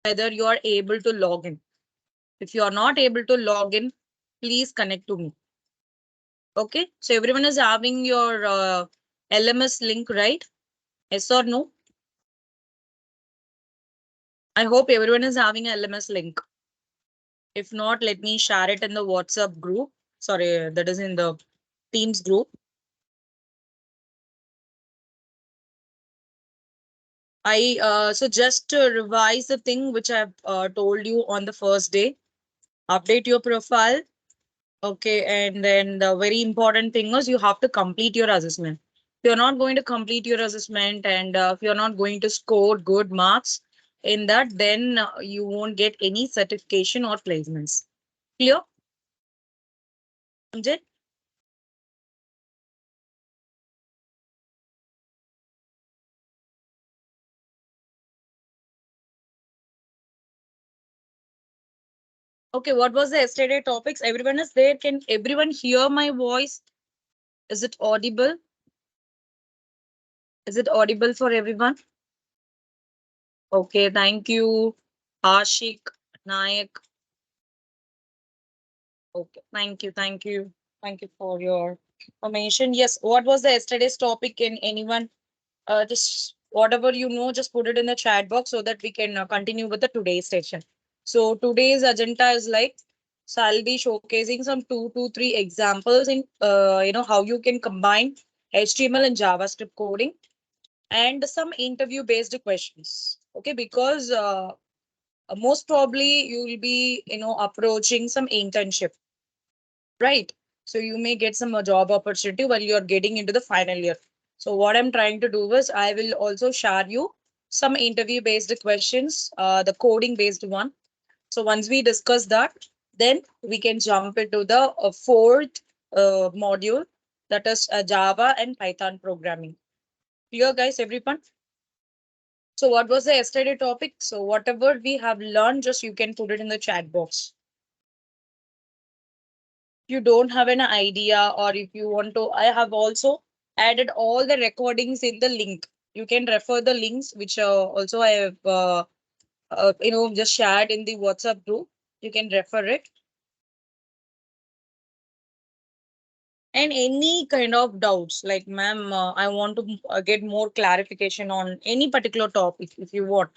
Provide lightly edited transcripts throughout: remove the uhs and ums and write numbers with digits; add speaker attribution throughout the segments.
Speaker 1: whether you are able to log in. If you are not able to log in, please connect to me. Okay, so everyone is having your LMS link, right? Yes or no? I hope everyone is having a LMS link. If not, let me share it in the WhatsApp group. Sorry, that is in the Teams group. So just to revise the thing which I've told you on the first day, update your profile. Okay, and then the very important thing is you have to complete your assessment. If you're not going to complete your assessment and if you're not going to score good marks in that, then you won't get any certification or placements. Clear? Amjad? Okay, what was the yesterday topics? Everyone is there. Can everyone hear my voice? Is it audible? Is it audible for everyone? Okay, thank you. Ashik, Nayak. Okay, thank you, thank you. Thank you for your information. Yes, what was the yesterday's topic? In anyone, just whatever you know, just put it in the chat box so that we can continue with the today's session. So today's agenda is like, so I'll be showcasing some 2 to 3 examples in how you can combine HTML and JavaScript coding and some interview based questions. Okay, because most probably you will be approaching some internship, right? So you may get some job opportunity while you're getting into the final year. So what I'm trying to do is I will also share you some interview based questions, the coding based one. So once we discuss that, then we can jump into the fourth module, that is Java and Python programming. Clear, guys, everyone? So what was the yesterday topic? So whatever we have learned, just you can put it in the chat box. You don't have an idea, or if you want to, I have also added all the recordings in the link. You can refer the links which also I have just shared in the WhatsApp group. You can refer it. And any kind of doubts, like, ma'am, I want to get more clarification on any particular topic. If you want,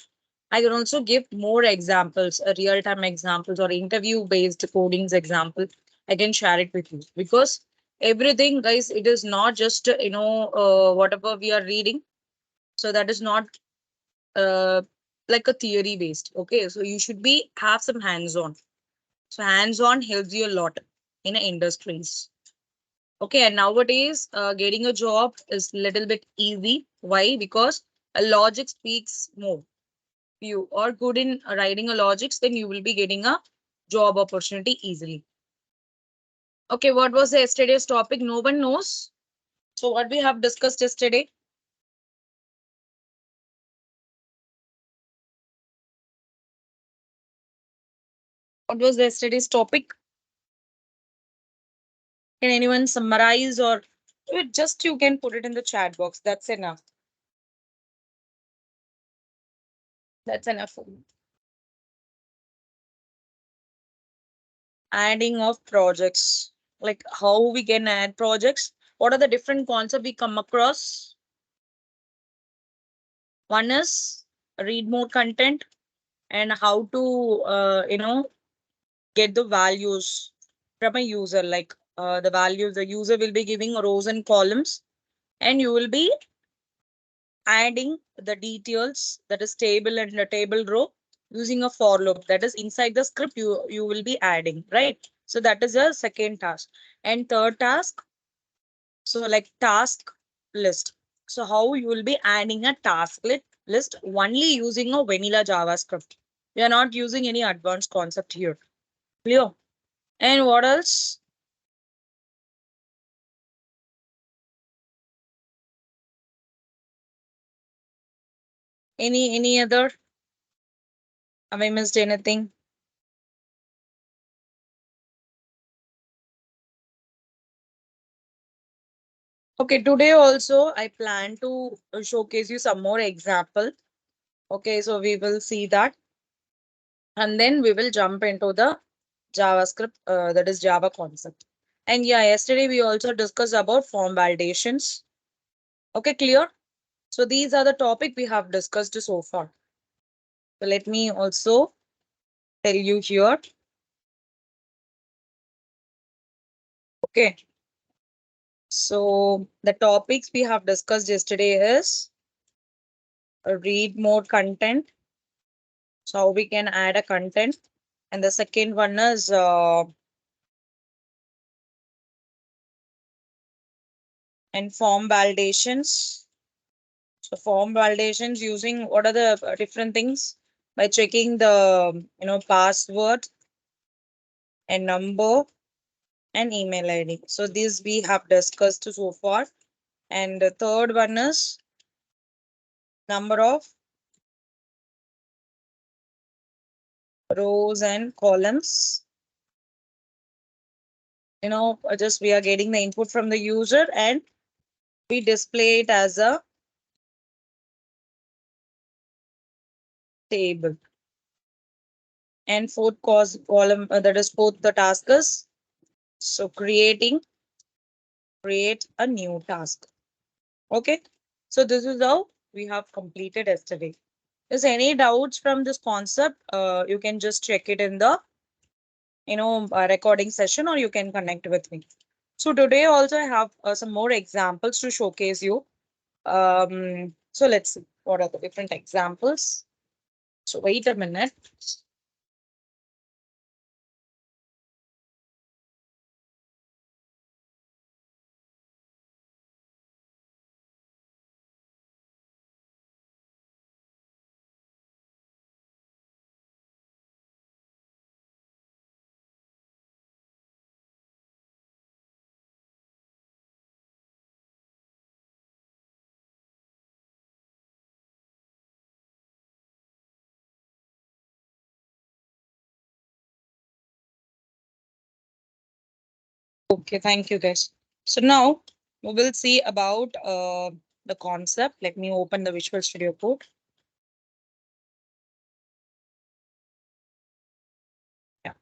Speaker 1: I can also give more examples, real time examples or interview based codings example. I can share it with you, because everything, guys, it is not just whatever we are reading. So that is not uh, like a theory based. Okay, so you should be have some hands on. So hands on helps you a lot in industries. Okay, and nowadays, getting a job is little bit easy. Why? Because a logic speaks more. You are good in writing a logics, then you will be getting a job opportunity easily. Okay, what was the yesterday's topic? No one knows. So what we have discussed yesterday? What was the yesterday's topic? Can anyone summarize, or just you can put it in the chat box? That's enough. That's enough. Adding of projects, like how we can add projects, what are the different concepts we come across? One is read more content, and how to get the values from a user, like the values the user will be giving rows and columns, and you will be adding the details, that is table and the table row, using a for loop, that is inside the script you will be adding, right? So that is a second task. And third task, so like task list. So how you will be adding a list only using a vanilla JavaScript. We are not using any advanced concept here. Clear? And what else? Any other? Have I missed anything? Okay, today also I plan to showcase you some more example. Okay, so we will see that. and then we will jump into the JavaScript, that is Java concept. And yeah, yesterday we also discussed about form validations. Okay, clear? So these are the topic we have discussed so far. So let me also tell you here. Okay. So the topics we have discussed yesterday is read more content. So how we can add a content. And the second one is and form validations. So form validations using what are the different things by checking the password and number and email ID. So these we have discussed so far. And the third one is number of rows and columns. Just we are getting the input from the user and we display it as a table. And fourth column, that is fourth the task is so create a new task. Okay. So this is how we have completed yesterday. Is any doubts from this concept? You can just check it in the recording session, or you can connect with me. So today also I have some more examples to showcase you. So let's see what are the different examples. So wait a minute. Okay, thank you guys. So now we will see about the concept. Let me open the Visual Studio Code. Yeah.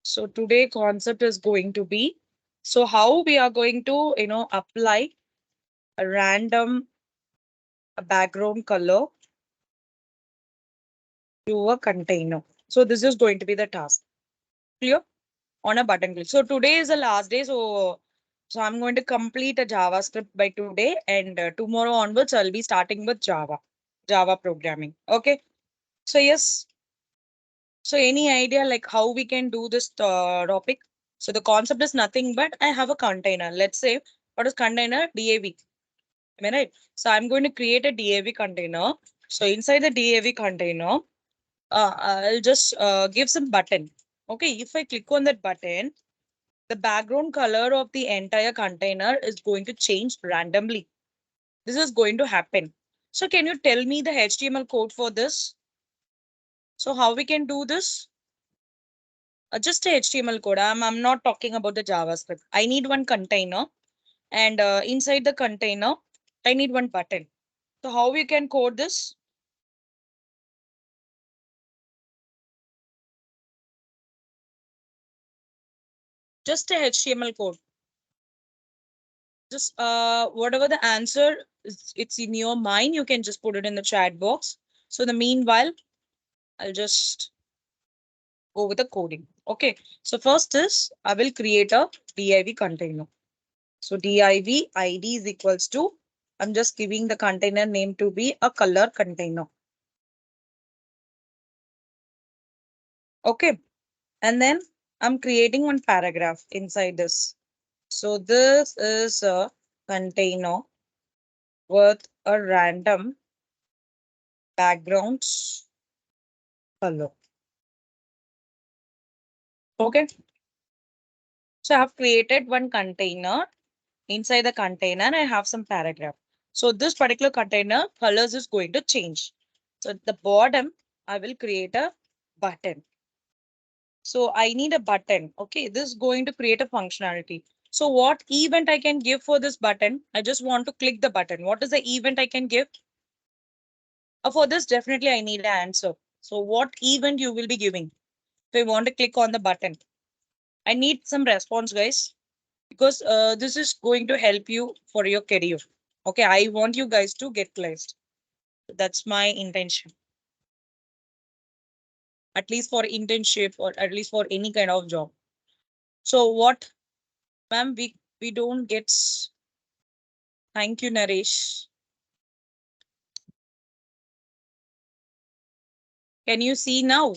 Speaker 1: So today concept is going to be, so how we are going to apply a random background color to a container. So this is going to be the task. Clear? On a button click. So today is the last day. So I'm going to complete a JavaScript by today, and tomorrow onwards I'll be starting with Java programming. Okay. So yes. So any idea like how we can do this topic? So the concept is nothing but I have a container. Let's say what is container? DAV. Am I right? So I'm going to create a DAV container. So inside the DAV container, I'll just give some button. Okay, if I click on that button, the background color of the entire container is going to change randomly. This is going to happen. So can you tell me the HTML code for this? So how we can do this? Just a HTML code. I'm not talking about the JavaScript. I need one container, and inside the container, I need one button. So how we can code this? Just a HTML code. Just whatever the answer is, it's in your mind, you can just put it in the chat box. So the meanwhile, I'll just go with the coding. Okay. So first is I will create a div container. So div id is equals to, I'm just giving the container name to be a color container. Okay. And then I'm creating one paragraph inside this. So this is a container with a random background color. Okay. So I have created one container. Inside the container, I have some paragraph. So this particular container colors is going to change. So at the bottom, I will create a button. So I need a button. Okay, this is going to create a functionality. So what event I can give for this button? I just want to click the button. What is the event I can give? For this, definitely I need an answer. So what event you will be giving? If I want to click on the button, I need some response, guys, because this is going to help you for your career. Okay, I want you guys to get placed. That's my intention. At least for internship or at least for any kind of job. So what, ma'am, we don't get. Thank you, Naresh. Can you see now?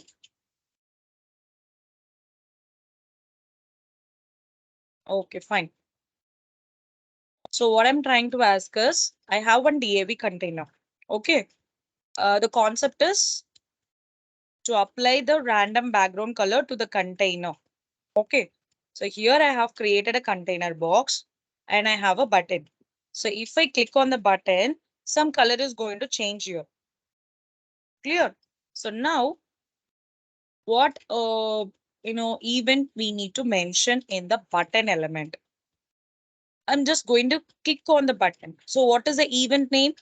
Speaker 1: Okay, fine. So what I'm trying to ask is, I have one DAV container. Okay. The concept is to apply the random background color to the container. Okay. So here I have created a container box and I have a button. So if I click on the button, some color is going to change here. Clear? So now what event we need to mention in the button element. I'm just going to click on the button. So what is the event name?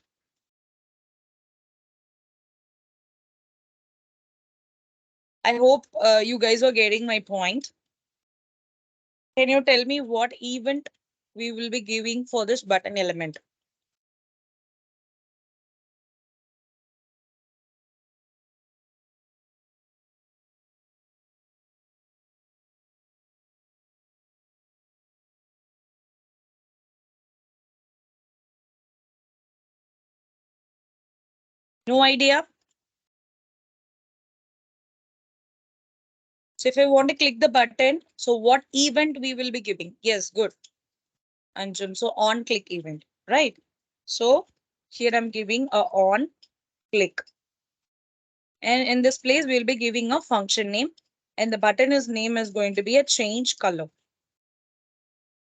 Speaker 1: I hope you guys are getting my point. Can you tell me what event we will be giving for this button element? No idea. So if I want to click the button, so what event we will be giving? Yes, good. Anjum. So on click event, right? So here I'm giving a on click. And in this place, we'll be giving a function name. And the button is name is going to be a change color.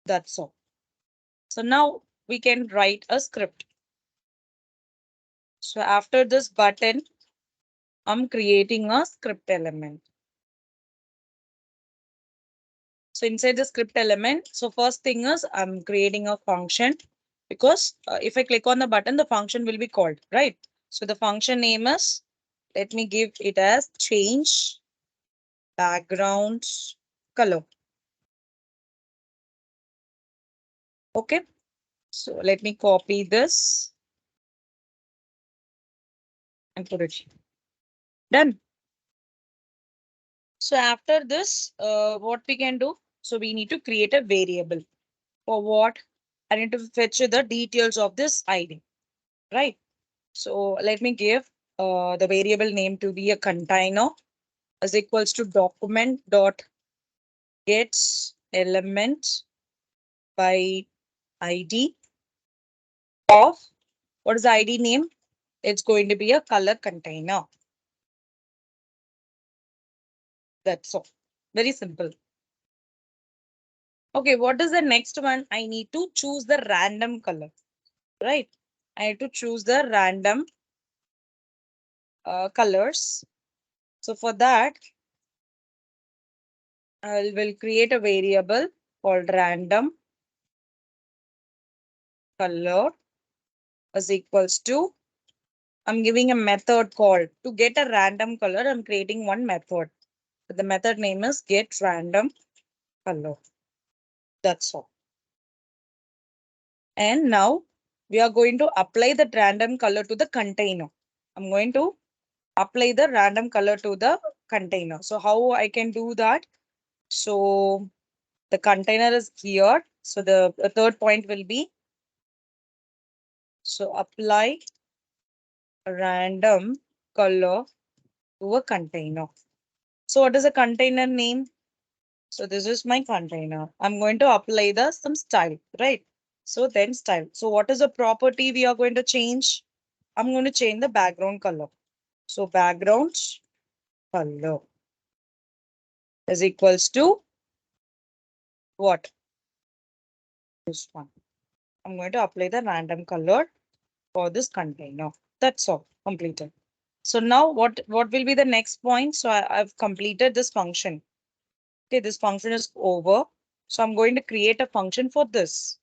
Speaker 1: That's all. So now we can write a script. So after this button, I'm creating a script element. So inside the script element, so first thing is I'm creating a function because if I click on the button, the function will be called, right? So the function name is, let me give it as change background color. Okay. So let me copy this and put it here. Done. So after this, what we can do? So we need to create a variable. For what? I need to fetch the details of this ID, right? So let me give the variable name to be a container is equals to document dot gets element by ID of, what is the ID name? It's going to be a color container. That's all. Very simple. Okay, what is the next one? I need to choose the random color, right? I need to choose the random colors. So for that, I will create a variable called random color is equals to, I'm giving a method called to get a random color. I'm creating one method. The method name is get random color. That's all. And now we are going to apply the random color to the container. I'm going to apply the random color to the container. So how I can do that? So the container is here. So the third point will be, so apply random color to a container. So what is a container name? So this is my container. I'm going to apply the some style, right? So then style. So what is the property we are going to change? I'm going to change the background color. So background color is equals to what? This one. I'm going to apply the random color for this container. That's all completed. So now what will be the next point? So I've completed this function. Okay, this function is over. So I'm going to create a function for this.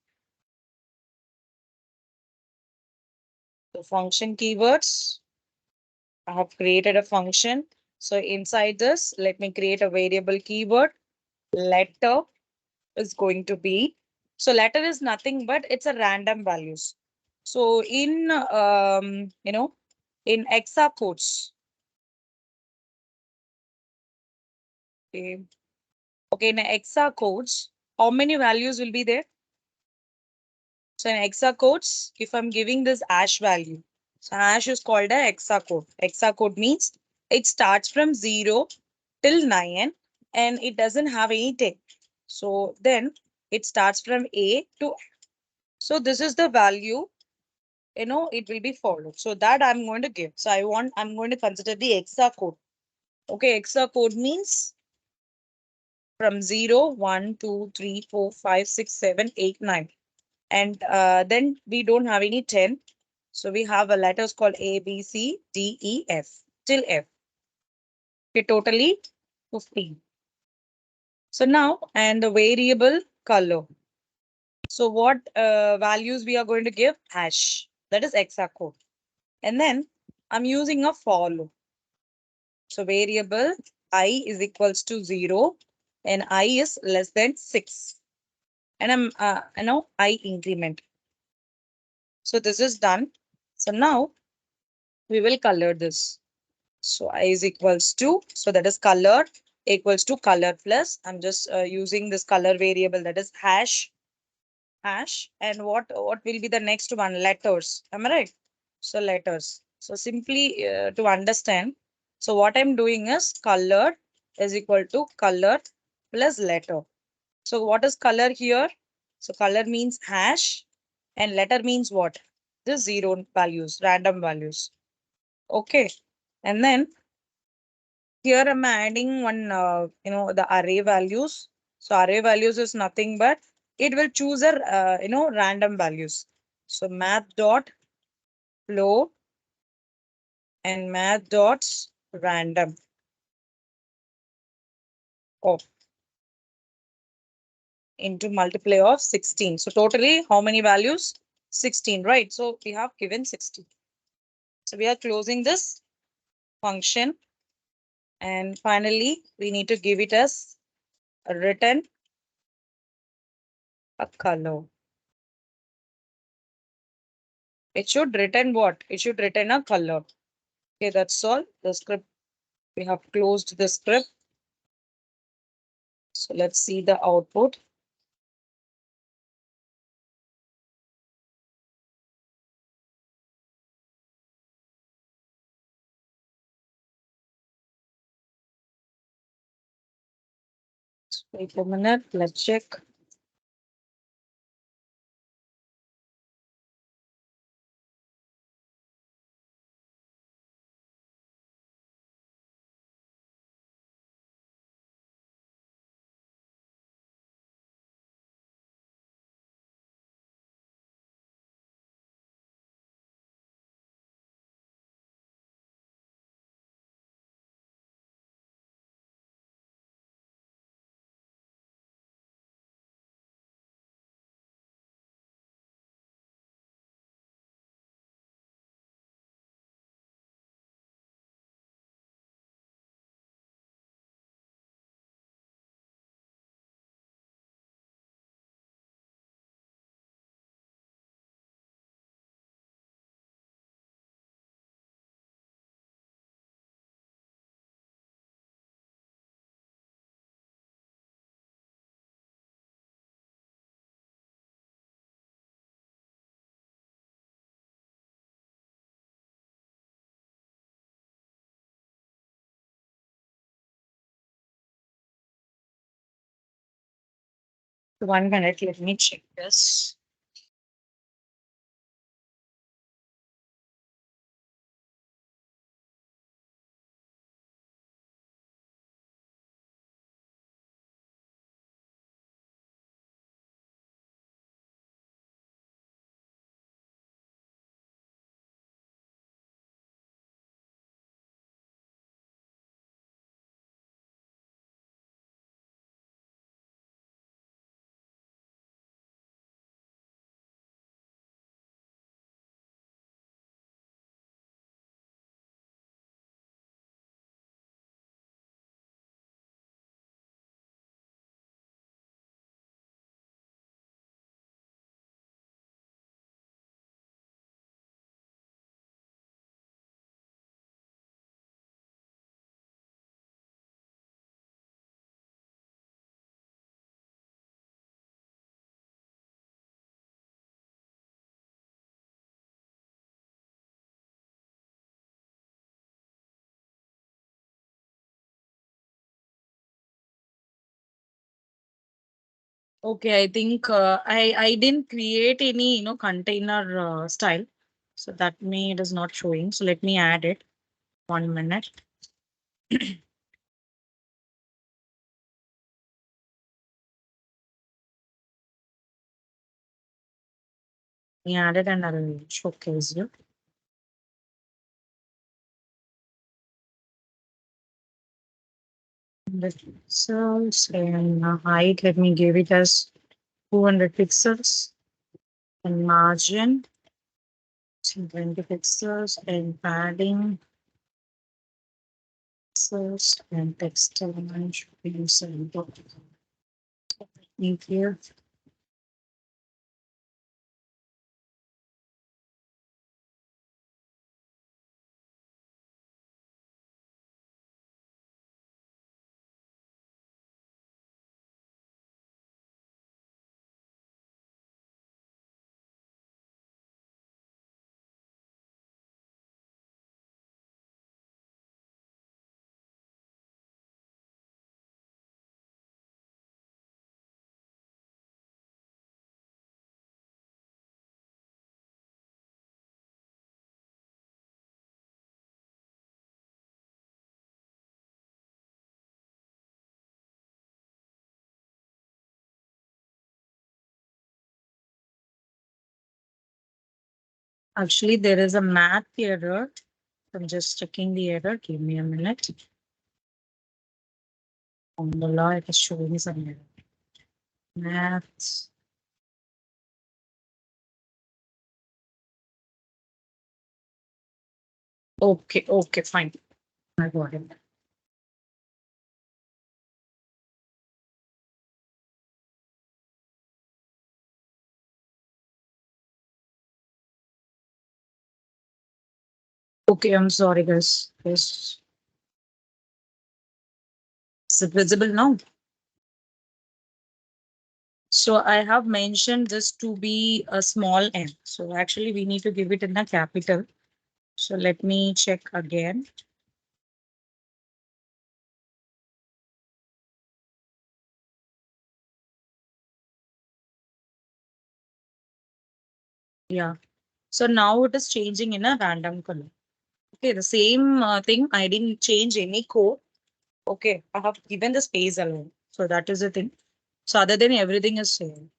Speaker 1: So function keywords. I have created a function. So inside this, let me create a variable keyword. Letter is going to be, so letter is nothing but it's a random values. So in in hexa codes, okay, okay, in hexa codes, how many values will be there? So in hexa codes, if I'm giving this hash value, so hash is called a hexa code. Hexa code means it starts from 0 till 9 and it doesn't have any text. So then it starts from A to, so this is the value, it will be followed. So that I'm going to give. So I'm going to consider the hexa code. Okay, hexa code means from 0, 1, 2, 3, 4, 5, 6, 7, 8, 9. And then we don't have any 10. So we have a letters called A, B, C, D, E, F till F. Okay, totally 15. So now, and the variable color. So what values we are going to give? Hash. That is hexa code. And then I'm using a for loop. So variable I is equals to 0 and I is less than 6. And I increment. So this is done. So now we will color this. So I is equals to, so that is color equals to color plus. I'm just using this color variable, that is hash. And what will be the next one? Letters. Am I right? So letters. So simply to understand, so what I'm doing is color is equal to color plus letter. So what is color here? So color means hash and letter means what? The zero values, random values. Okay. And then here I'm adding one, the array values. So array values is nothing but it will choose a, random values. So math dot float and math dots random of into multiply of 16. So totally how many values? 16, right? So we have given 60. So we are closing this function. And finally, we need to give it as a written a color. It should return what? It should return a color. Okay, that's all. The script, we have closed the script. So let's see the output. Wait a minute. Let's check. One minute. Let me check this. Okay, I think I didn't create any container style, so that me it is not showing. So let me add it. 1 minute. We added and I'll showcase you. The pixels and height. Let me give it as 200 pixels and margin 20 pixels and padding pixels and text element should be used. Here. Actually, there is a math error. I'm just checking the error. Give me a minute. On the law, it is showing some error. Maths. Okay, okay, fine. I got it. Okay, I'm sorry, guys. Yes. Is it visible now? So I have mentioned this to be a small n. So actually, we need to give it in a capital. So let me check again. Yeah. So now it is changing in a random color. Okay, the same thing. I didn't change any code. Okay, I have given the space alone. So that is the thing. So other than everything is same.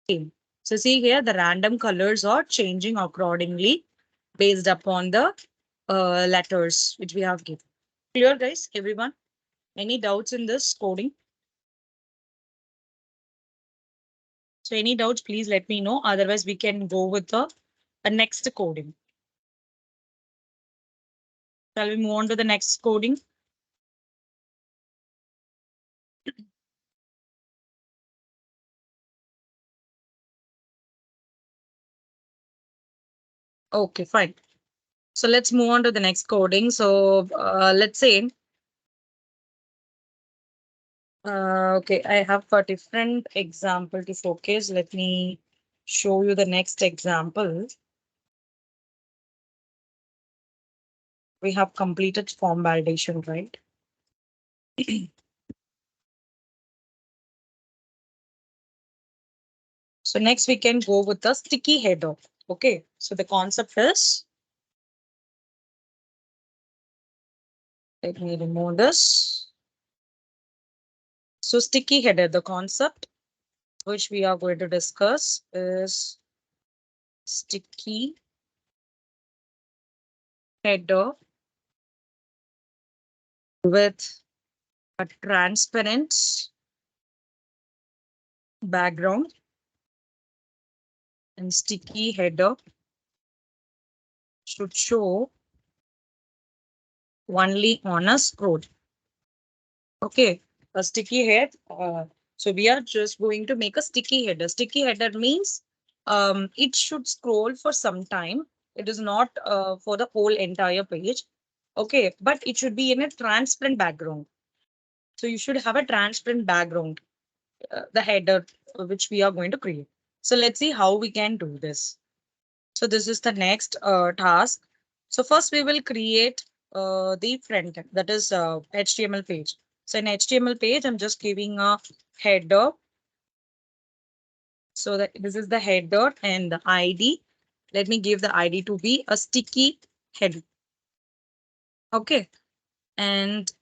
Speaker 1: Same. So see here, the random colors are changing accordingly based upon the letters which we have given. Clear, guys? Everyone? Any doubts in this coding? So any doubts, please let me know. Otherwise, we can go with the next coding. Shall we move on to the next coding? Okay, fine. So let's move on to the next coding. So let's say, okay, I have a different example to focus. Let me show you the next example. We have completed form validation, right? So next we can go with the sticky header. Okay, so the concept is, let me remove this. So sticky header, the concept which we are going to discuss is sticky header with a transparent background and sticky header should show only on a scroll. Okay, a sticky head. So we are just going to make a sticky header. Sticky header means it should scroll for some time. It is not for the whole entire page. Okay, but it should be in a transparent background. So you should have a transparent background, the header which we are going to create. So let's see how we can do this. So this is the next task. So first we will create the front end, that is HTML page. So in HTML page, I'm just giving a header So that this is the header and the ID. Let me give the ID to be a sticky head. Okay. And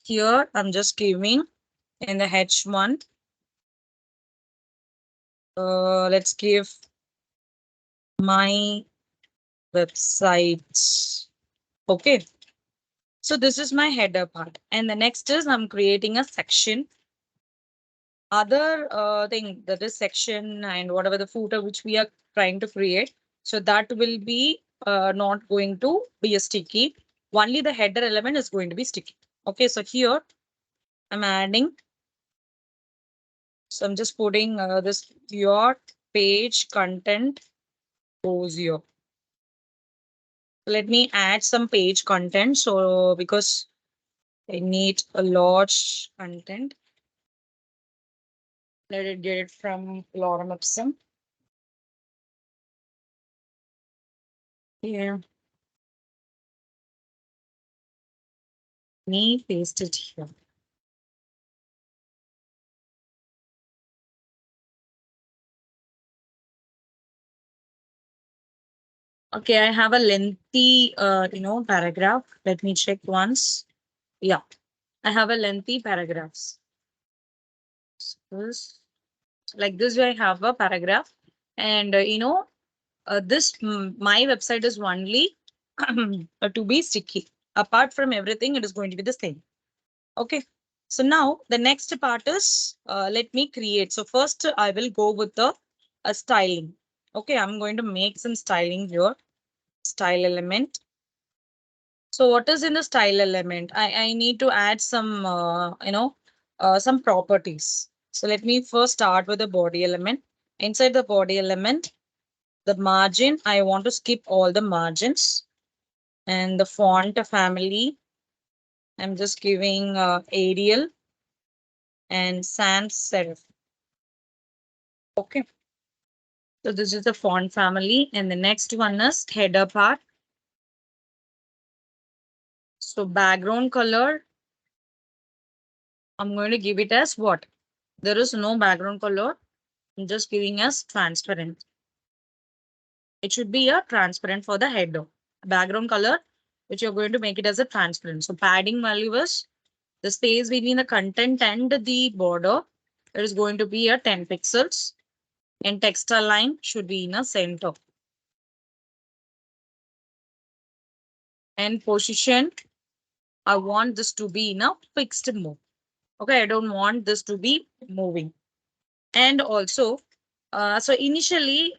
Speaker 1: here I'm just giving in the H1. Let's give my website. Okay. So this is my header part. And the next is I'm creating a section. Other thing that is section and whatever the footer which we are trying to create. So that will be not going to be a sticky. Only the header element is going to be sticky. Okay. So here I'm adding. So I'm just putting this your page content goes here. Let me add some page content. So because I need a large content. Let it get it from Lorem Ipsum. Here. Me paste it here. Okay, I have a lengthy paragraph. Let me check once. Yeah, I have a lengthy paragraphs. Suppose like this way I have a paragraph. And my website is only to be sticky. Apart from everything, it is going to be the same. Okay. So now the next part is let me create. So first I will go with the styling. Okay, I'm going to make some styling here. Style element. So what is in the style element? I need to add some some properties. So let me first start with the body element. Inside the body element, the margin, I want to skip all the margins. And the font family, I'm just giving Arial and sans serif. Okay. So this is the font family. And the next one is header part. So background color, I'm going to give it as what? There is no background color. I'm just giving as transparent. It should be a transparent for the header. Background color, which you're going to make it as a transparent. So padding value is the space between the content and the border. There is going to be a 10 pixels. And text align should be in a center. And position, I want this to be in a fixed move. Okay, I don't want this to be moving. And also, so initially,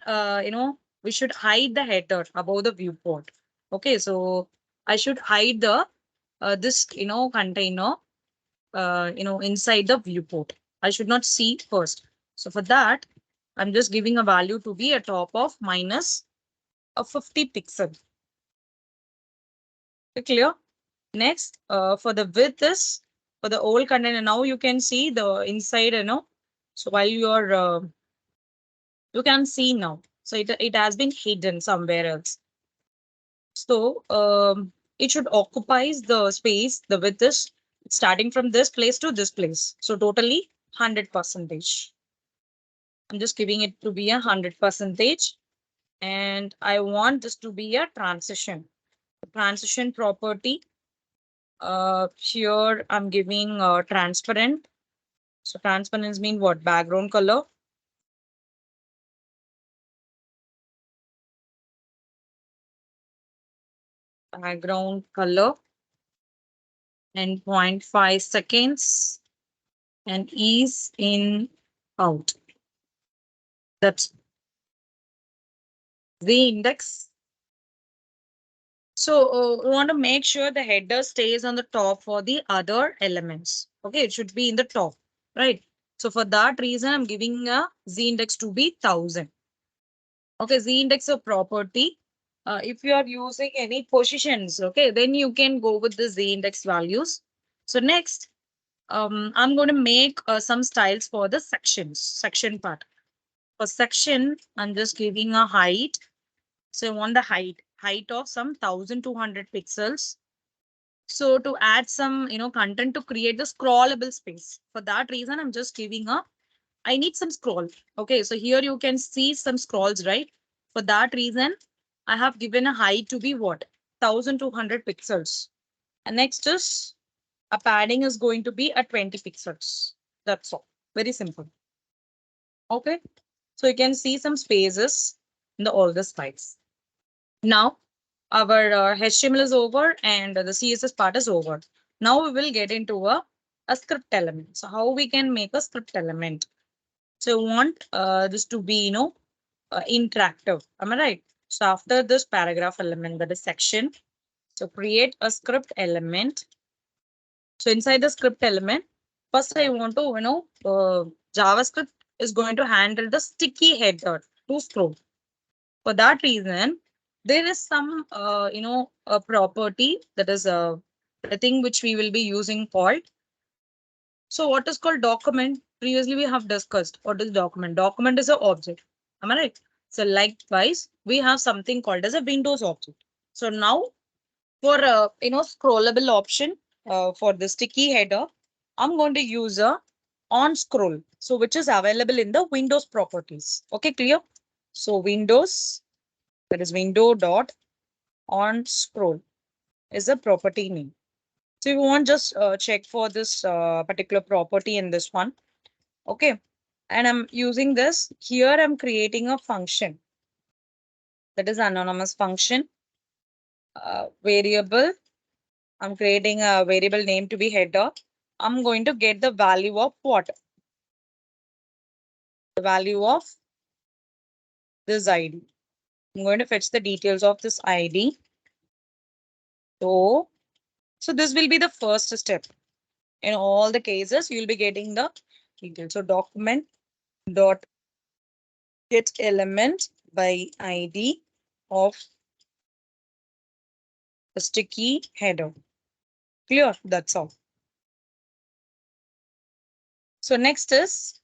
Speaker 1: we should hide the header above the viewport. Okay, so I should hide the this container inside the viewport. I should not see it first. So for that, I'm just giving a value to be a top of minus a 50 pixel. Clear? Next, for the width is for the old container. Now you can see the inside, So while you're, you can see now. So it has been hidden somewhere else. So it should occupies the space. The width is starting from this place to this place. So totally 100%. I'm just giving it to be 100%. And I want this to be a transition. Transition property. Here I'm giving transparent. So transparency mean what? Background color. Background color. And 0.5 seconds. And ease in out. That's the index. So we want to make sure the header stays on the top for the other elements. Okay, it should be in the top, right? So for that reason, I'm giving a z index to be 1000. Okay, z index of property. If you are using any positions, okay, then you can go with the z index values. So next, I'm going to make some styles for the section part. For section, I'm just giving a height. So I want the height of some 1200 pixels. So to add some, content to create the scrollable space. For that reason, I'm just giving a I need some scroll. Okay, so here you can see some scrolls, right? For that reason, I have given a height to be what? 1200 pixels. And next is a padding is going to be at 20 pixels. That's all. Very simple. Okay. So you can see some spaces in the all the slides. Now our HTML is over and the CSS part is over. Now we will get into a script element. So how we can make a script element? So we want this to be, interactive. Am I right? So after this paragraph element, that is section. So create a script element. So inside the script element, first I want to, JavaScript is going to handle the sticky header to scroll. For that reason, there is some, a property that is the thing which we will be using called. So what is called document? Previously we have discussed what is document. Document is an object. Am I right? So likewise, we have something called as a Windows object. So now for scrollable option for the sticky header, I'm going to use a on scroll. So which is available in the Windows properties. Okay, clear? So Windows, that is window dot on scroll is a property name. So you want just check for this particular property in this one. Okay. And I'm using this here. I'm creating a function that is anonymous function variable. I'm creating a variable name to be header. I'm going to get the value of what? The value of this ID. I'm going to fetch the details of this ID. So this will be the first step. In all the cases, you'll be getting the details. So document dot get element by ID of the sticky header. Clear? That's all. So next is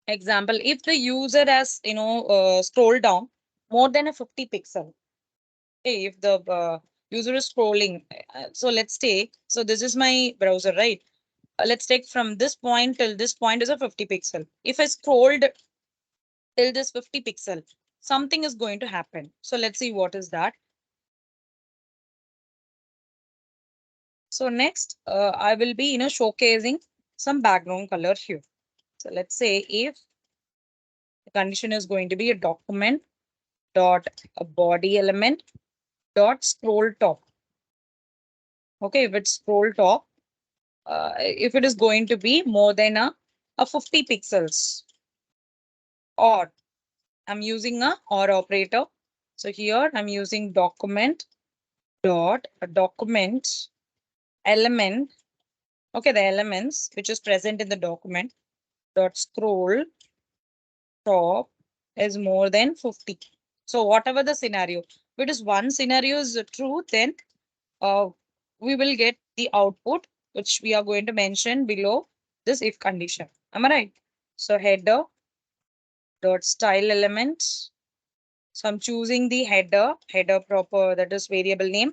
Speaker 1: example. If the user has, scrolled down more than a 50 pixel. Okay, if the user is scrolling, so let's take, so this is my browser, right? Let's take from this point till this point is a 50 pixel. If I scrolled till this 50 pixel, something is going to happen. So let's see what is that. So next, I will be, showcasing some background color here. So let's say if the condition is going to be a document dot a body element dot scroll top. Okay, if it's scroll top, if it is going to be more than a 50 pixels, or I'm using a or operator. So here I'm using document dot a document element. Okay, the elements which is present in the document dot scroll top is more than 50. So whatever the scenario, if it is one scenario is true, then uh, we will get the output which we are going to mention below this if condition. Am I right? So header dot style element. So I'm choosing the header proper, that is variable name,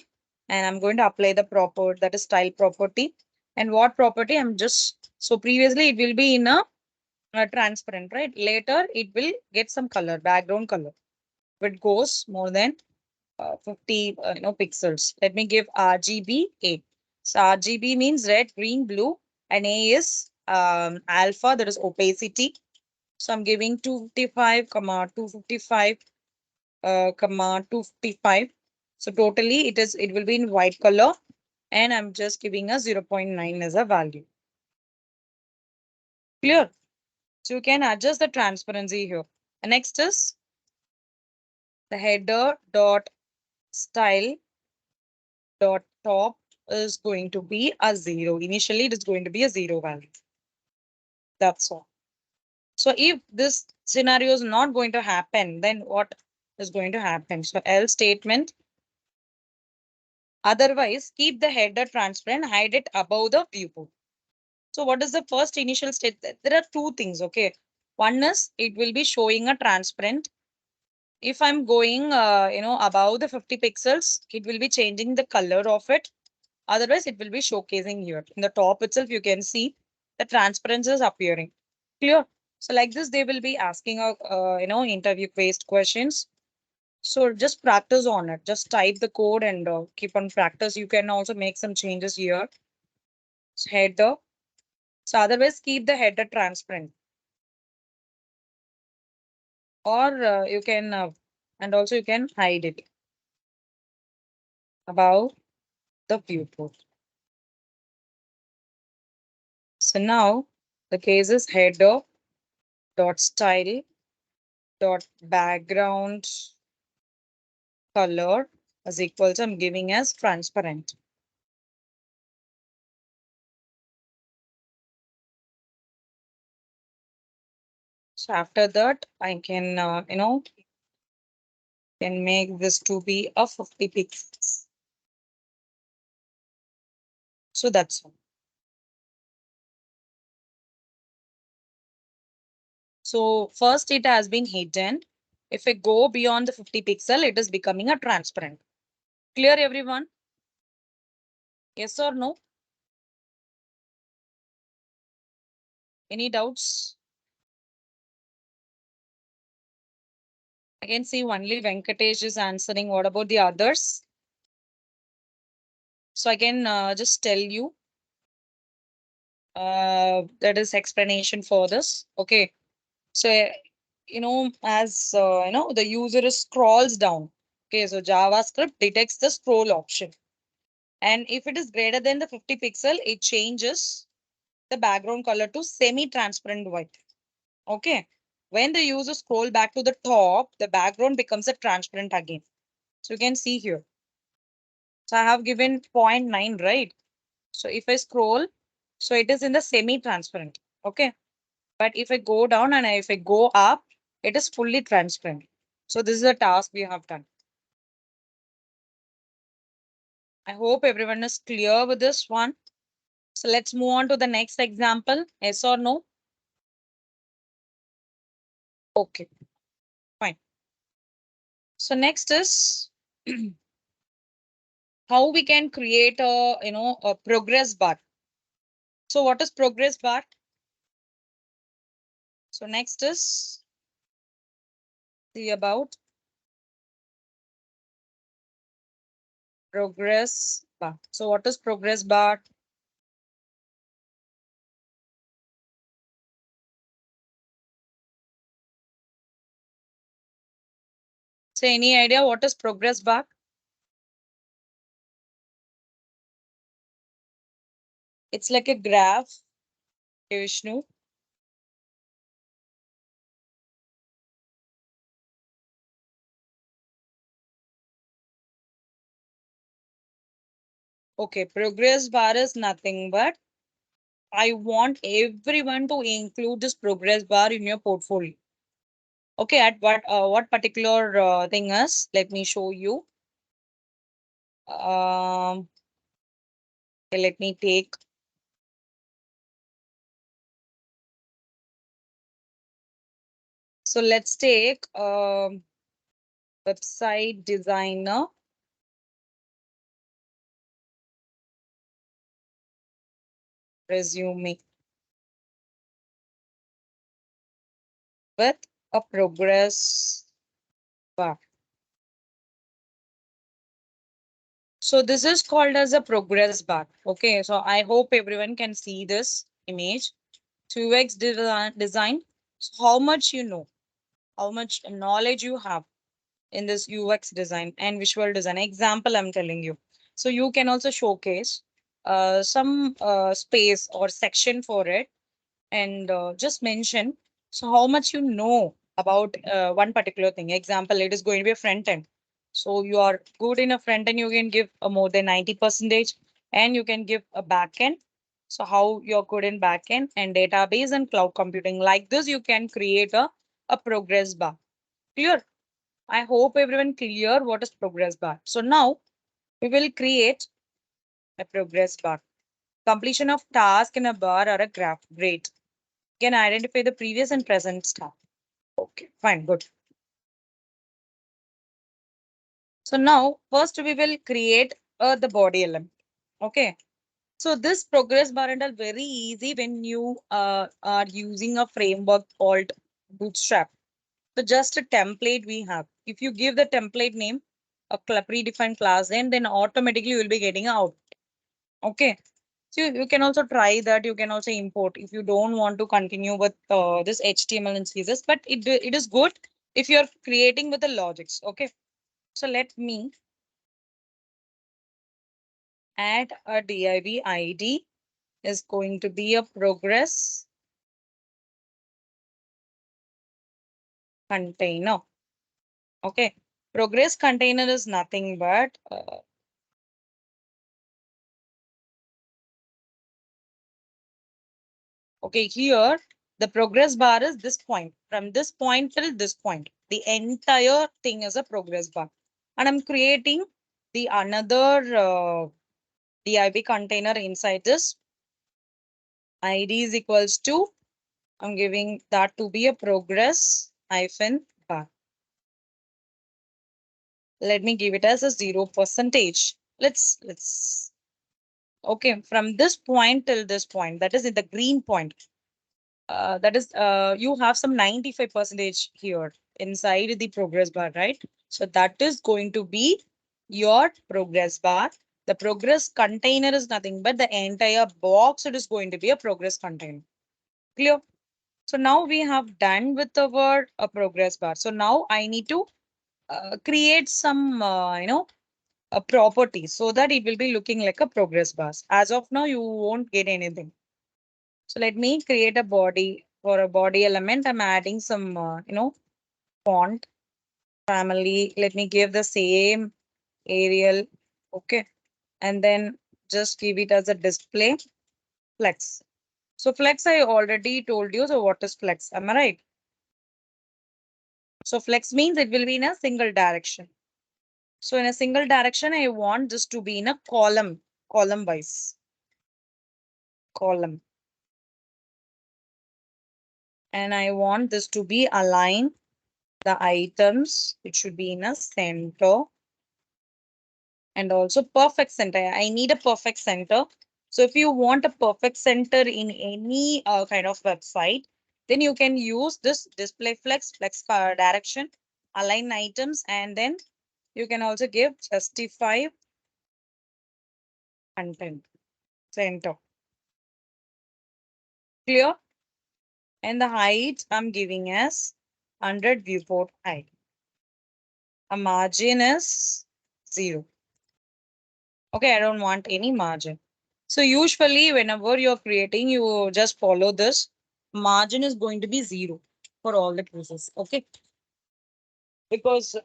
Speaker 1: and I'm going to apply the proper, that is style property. And what property I'm just, so previously it will be in a transparent, right? Later it will get some color, background color. If it goes more than 50 pixels. Let me give RGB A. So RGB means red, green, blue, and A is alpha, that is opacity. So I'm giving 255, 255, 255. So totally it will be in white color, and I'm just giving a 0.9 as a value. Clear? So you can adjust the transparency here. And next is the header dot style dot top is going to be a 0. Initially, it is going to be a 0 value. That's all. So if this scenario is not going to happen, then what is going to happen? So else statement. Otherwise, keep the header transparent, hide it above the viewport. So what is the first initial state? There are two things, okay? One is it will be showing a transparent. If I'm going, above the 50 pixels, it will be changing the color of it. Otherwise, it will be showcasing here. In the top itself, you can see the transparency is appearing. Clear? So like this, they will be asking interview based questions. So just practice on it. Just type the code and keep on practice. You can also make some changes here. So header. So otherwise, keep the header transparent, or you can, and also you can hide it above the viewport. So now the case is header dot style dot background color is equal to, I'm giving as transparent. So after that, I can, can make this to be a 50 pixels. So that's all. So first it has been hidden. If I go beyond the 50 pixel, it is becoming a transparent. Clear everyone? Yes or no? Any doubts? I can see only Venkatesh is answering. What about the others? So I can just tell you that is explanation for this. Okay. So, as the user scrolls down. Okay. So JavaScript detects the scroll option. And if it is greater than the 50 pixel, it changes the background color to semi-transparent white. Okay. When the user scroll back to the top, the background becomes a transparent again. So you can see here. So I have given 0.9, right? So if I scroll, so it is in the semi-transparent. Okay. But if I go down and if I go up, it is fully transparent. So this is a task we have done. I hope everyone is clear with this one. So let's move on to the next example. Yes or no? Okay, fine. So next is how we can create a progress bar. So what is progress bar? So next is see about progress bar. So what is progress bar? So any idea what is progress bar? It's like a graph, Vishnu. Okay, progress bar is nothing but I want everyone to include this progress bar in your portfolio. Okay, at what particular thing is? Let me show you. Okay, let me take. So let's take website designer resume with a progress bar. So this is called as a progress bar. Okay, so I hope everyone can see this image. 2x design. So how much you know, how much knowledge you have in this UX design and visual design. Example, I'm telling you. So you can also showcase some space or section for it and just mention so how much you know about one particular thing. Example, it is going to be a front end. So you are good in a front end, you can give a more than 90 percentage, and you can give a back end. So how you're good in back end and database and cloud computing. Like this, you can create a progress bar. Clear? I hope everyone clear what is progress bar. So now we will create a progress bar. Completion of task in a bar or a graph. Great. Can identify the previous and present step. Okay, fine, good. So now first we will create the body element. Okay. So this progress bar and all very easy when you are using a framework called Bootstrap. So just a template we have. If you give the template name, a predefined class name, then automatically you will be getting out. Okay. So you can also try that. You can also import if you don't want to continue with this HTML and CSS, but it is good if you're creating with the logics. Okay. So let me add a div ID is going to be a progress container. Okay. Progress container is nothing but okay, here the progress bar is this point. From this point till this point, the entire thing is a progress bar. And I'm creating the another div container inside this. ID is equals to, I'm giving that to be a progress hyphen bar. Let me give it as a 0%. Let's okay, from this point till this point, that is in the green point. That is you have some 95% here inside the progress bar, right? So that is going to be your progress bar. The progress container is nothing but the entire box. It is going to be a progress container. Clear? So now we have done with our progress bar. So now I need to create some a property so that it will be looking like a progress bar. As of now, you won't get anything. So let me create a body. For a body element, I'm adding some, font family. Let me give the same Arial. Okay. And then just give it as a display flex. So flex, I already told you. So what is flex? Am I right? So flex means it will be in a single direction. So in a single direction, I want this to be in a column wise. Column. And I want this to be aligned. The items, it should be in a center and also perfect center. I need a perfect center. So if you want a perfect center in any kind of website, then you can use this display flex direction, align items, and then you can also give justify content center. Clear? And the height I'm giving as 100 viewport height. A margin is 0. Okay, I don't want any margin. So usually whenever you're creating, you just follow this. Margin is going to be 0 for all the cases. Okay. Because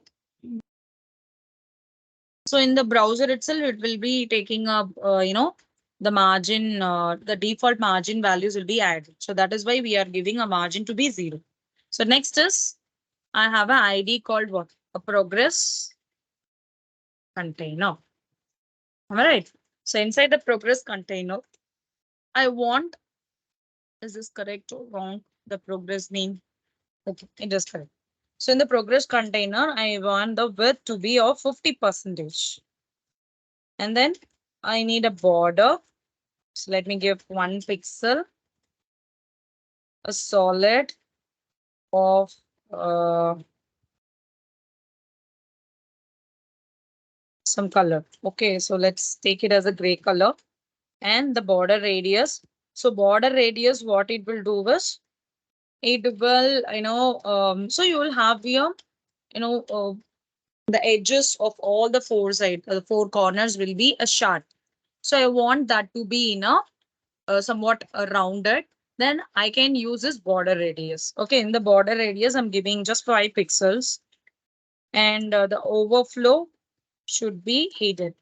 Speaker 1: so in the browser itself, it will be taking up, the margin, the default margin values will be added. So that is why we are giving a margin to be 0. So next is I have an ID called what? A progress container. All right. So inside the progress container, I want, is this correct or wrong? The progress name. Okay, it is correct. So in the progress container, I want the width to be of 50%. And then I need a border. So let me give 1 pixel, a solid of some color. Okay, so let's take it as a gray color and the border radius. So border radius, what it will do is it will, so you will have your, the edges of all the the four corners will be a sharp. So I want that to be in a somewhat rounded. Then I can use this border radius. Okay, in the border radius, I'm giving just 5 pixels. And the overflow should be hidden.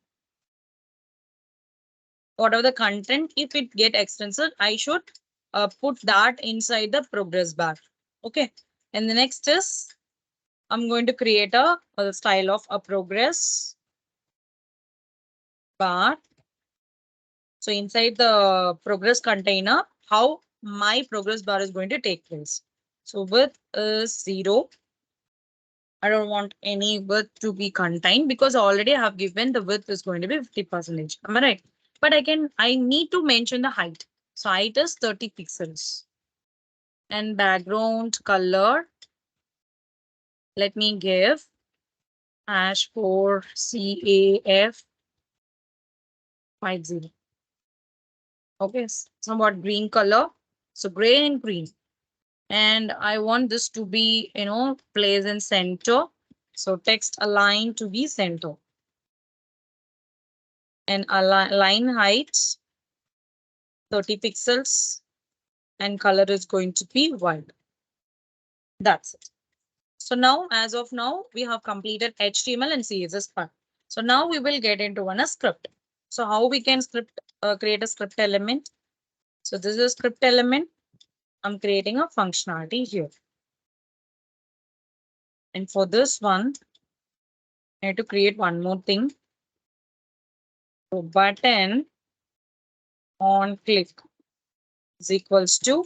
Speaker 1: Whatever the content, if it get extensive, I should put that inside the progress bar. Okay. And the next is I'm going to create a style of a progress bar. So inside the progress container, how my progress bar is going to take place. So width is 0. I don't want any width to be contained because already I have given the width is going to be 50%. Am I right? but I need to mention the height. So height is 30 pixels. And background color, let me give hash 4CAF 50. Okay, somewhat green color. So gray and green. And I want this to be, placed in center. So text align to be center. And line height 30 pixels. And color is going to be white. That's it. So now, as of now, we have completed HTML and CSS part. So now we will get into a script. So how we can create a script element? So this is a script element. I'm creating a functionality here. And for this one, I have to create one more thing. So button on click is equals to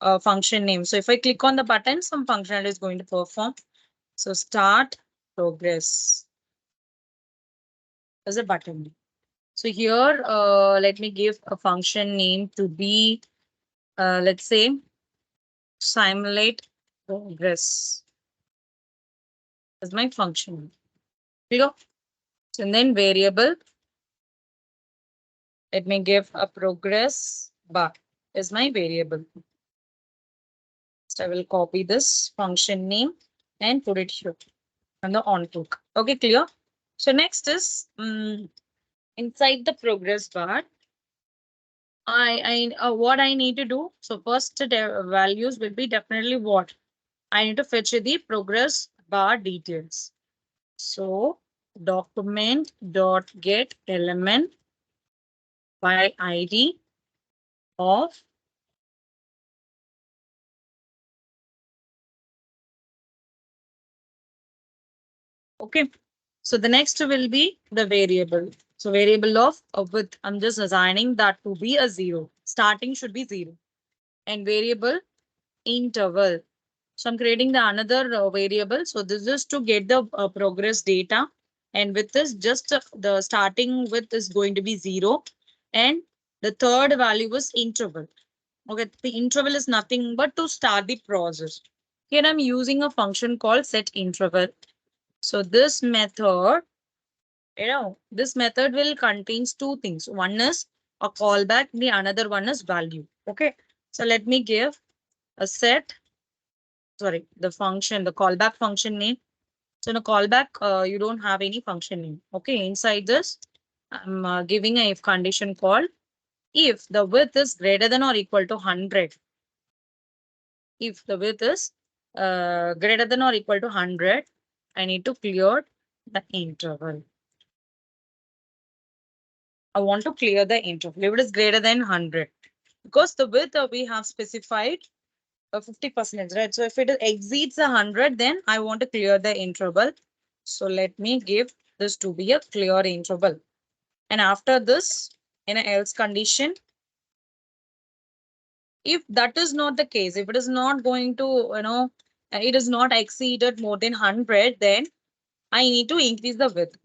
Speaker 1: a function name. So if I click on the button, some functionality is going to perform. So start progress as a button. So here, let me give a function name to be, let's say, simulate progress as my function. Clear? So and then variable, let me give a progress bar is my variable. So I will copy this function name and put it here on the on click. Okay, clear? So next is inside the progress bar. What I need to do. So first values will be definitely what I need to fetch the progress bar details. So document dot get element by ID of okay. So the next will be the variable. So variable of width. I'm just assigning that to be a 0. Starting should be 0. And variable interval. So I'm creating the another variable. So this is to get the progress data. And with this, just the starting width is going to be 0. And the third value is interval. Okay, the interval is nothing but to start the process. Here I'm using a function called set interval. So this method, this method will contains two things. One is a callback, the another one is value. Okay, so let me give a set, sorry, the function, the callback function name. So in a callback, you don't have any function name. Okay, inside this, I'm giving a if condition called if the width is greater than or equal to 100. If the width is greater than or equal to 100, I need to clear the interval. I want to clear the interval if it is greater than 100 because the width we have specified 50%, right? So if it exceeds 100, then I want to clear the interval. So let me give this to be a clear interval. And after this, in an else condition, if that is not the case, if it is not going to, it is not exceeded more than 100, then I need to increase the width.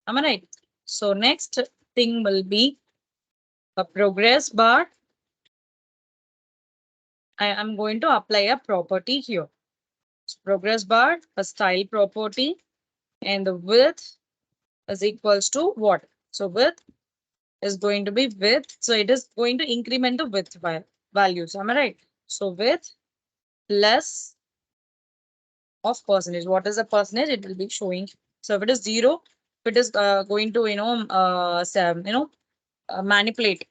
Speaker 1: Am I right? So next thing will be a progress bar. I am going to apply a property here. So progress bar, a style property, and the width is equals to what? So width is going to be width. So it is going to increment the width values. Am I right? So width less of percentage. What is the percentage? It will be showing. So if it is 0, if it is going to manipulate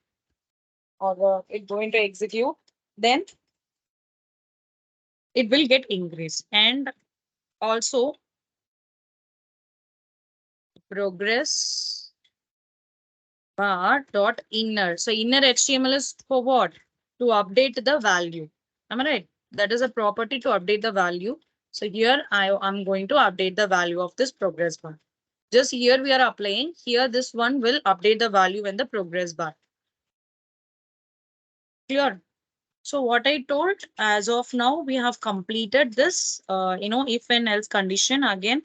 Speaker 1: or it going to execute, then it will get increased. And also progress bar dot inner. So inner HTML is for what? To update the value. Am I right? That is a property to update the value. So here I'm going to update the value of this progress bar. Just here we are applying. Here this one will update the value in the progress bar. Clear? So what I told, as of now, we have completed this, if and else condition. Again,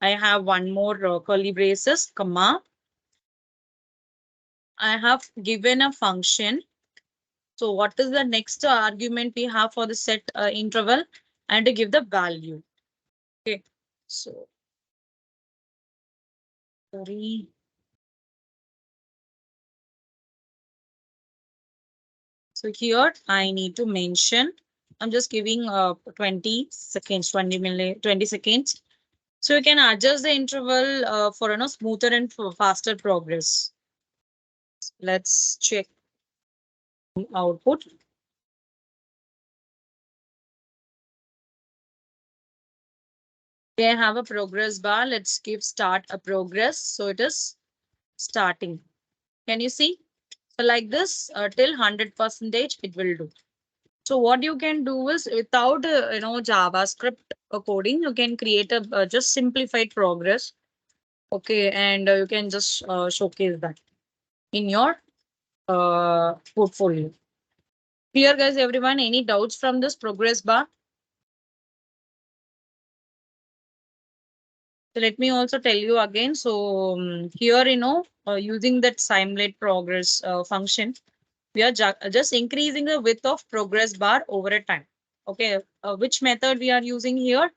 Speaker 1: I have one more curly braces, comma. I have given a function. So what is the next argument we have for the set interval? And to give the value. Okay. So sorry. So here I need to mention, I'm just giving 20 seconds, 20 seconds. So you can adjust the interval for smoother and faster progress. Let's check the output. They have a progress bar. Let's give start a progress. So it is starting. Can you see? So like this, till 100% it will do. So what you can do is without JavaScript coding, you can create a just simplified progress. Okay, and you can just showcase that in your portfolio. Clear, guys? Everyone, any doubts from this progress bar? So let me also tell you again. So here, using that simulate progress function, we are just increasing the width of progress bar over a time. Okay, which method we are using here?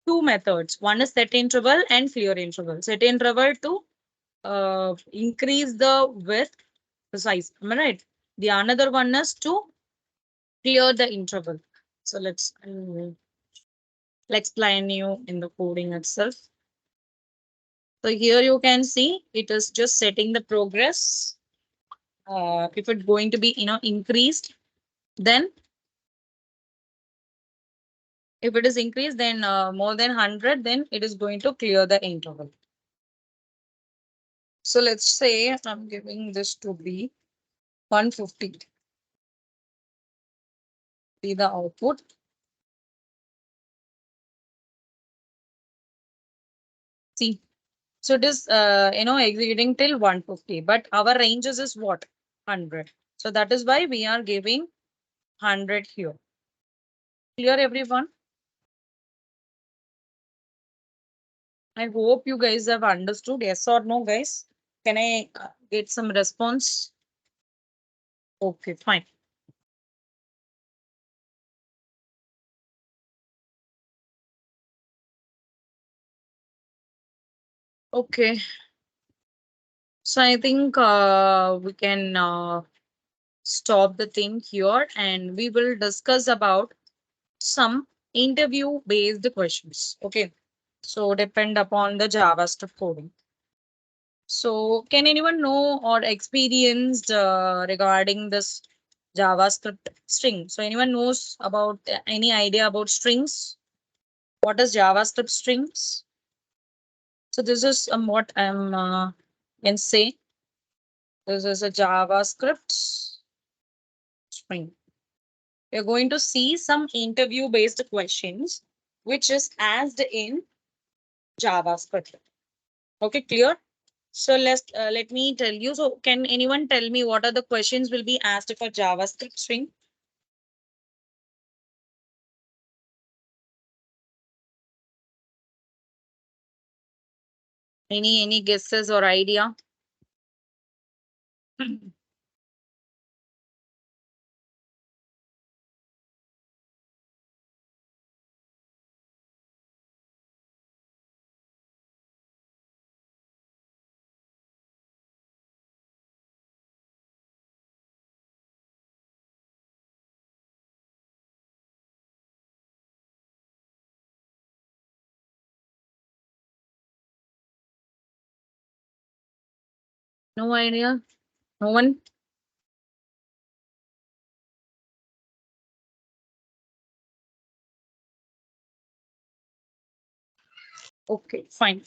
Speaker 1: Two methods. One is set interval and clear interval. Set interval to increase the width, the size. Am I right? The another one is to clear the interval. So let's explain you in the coding itself. So here you can see it is just setting the progress. If it's going to be increased, then if it is increased, then more than 100, then it is going to clear the interval. So let's say I'm giving this to be 150. See the output. See, so it is executing till 150, but our ranges is what? 100. So that is why we are giving 100 here. Clear, everyone? I hope you guys have understood. Yes or no, guys? Can I get some response? Okay, fine. Okay. So I think we can stop the thing here and we will discuss about some interview based questions. Okay. So depend upon the JavaScript coding. So can anyone know or experienced regarding this JavaScript string? So anyone knows about any idea about strings? What is JavaScript strings? So this is what I'm can say. This is a JavaScript string. We're going to see some interview based questions, which is asked in JavaScript. Okay, clear? So let me tell you. So can anyone tell me what are the questions will be asked for JavaScript string? Any guesses or idea? No idea. No one. Okay, fine.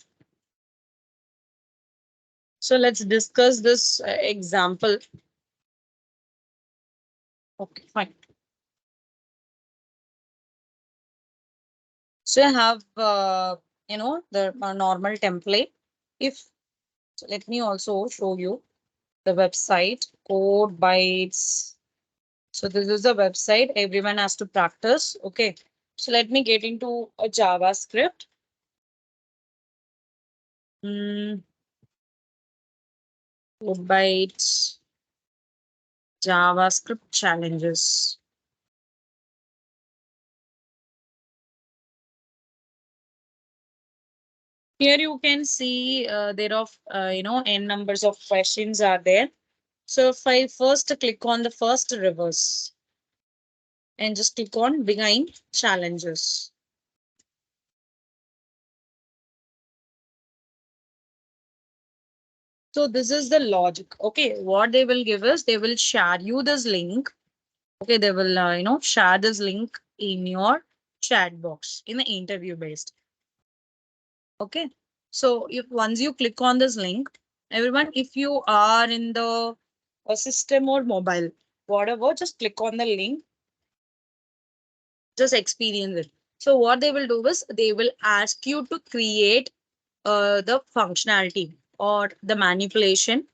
Speaker 1: So let's discuss this example. Okay, fine. So I have the normal template. If so, let me also show you the website Code Bytes. So this is the website everyone has to practice. Okay. So let me get into a JavaScript. Mm, Code bytes, JavaScript challenges. Here you can see there are n numbers of questions are there. So if I first click on the first reverse and just click on behind challenges. So this is the logic. Okay, what they will give us, they will share you this link. Okay, they will share this link in your chat box in the interview based. Okay, so if once you click on this link, everyone, if you are in the system or mobile, whatever, just click on the link, just experience it. So what they will do is they will ask you to create the functionality or the manipulation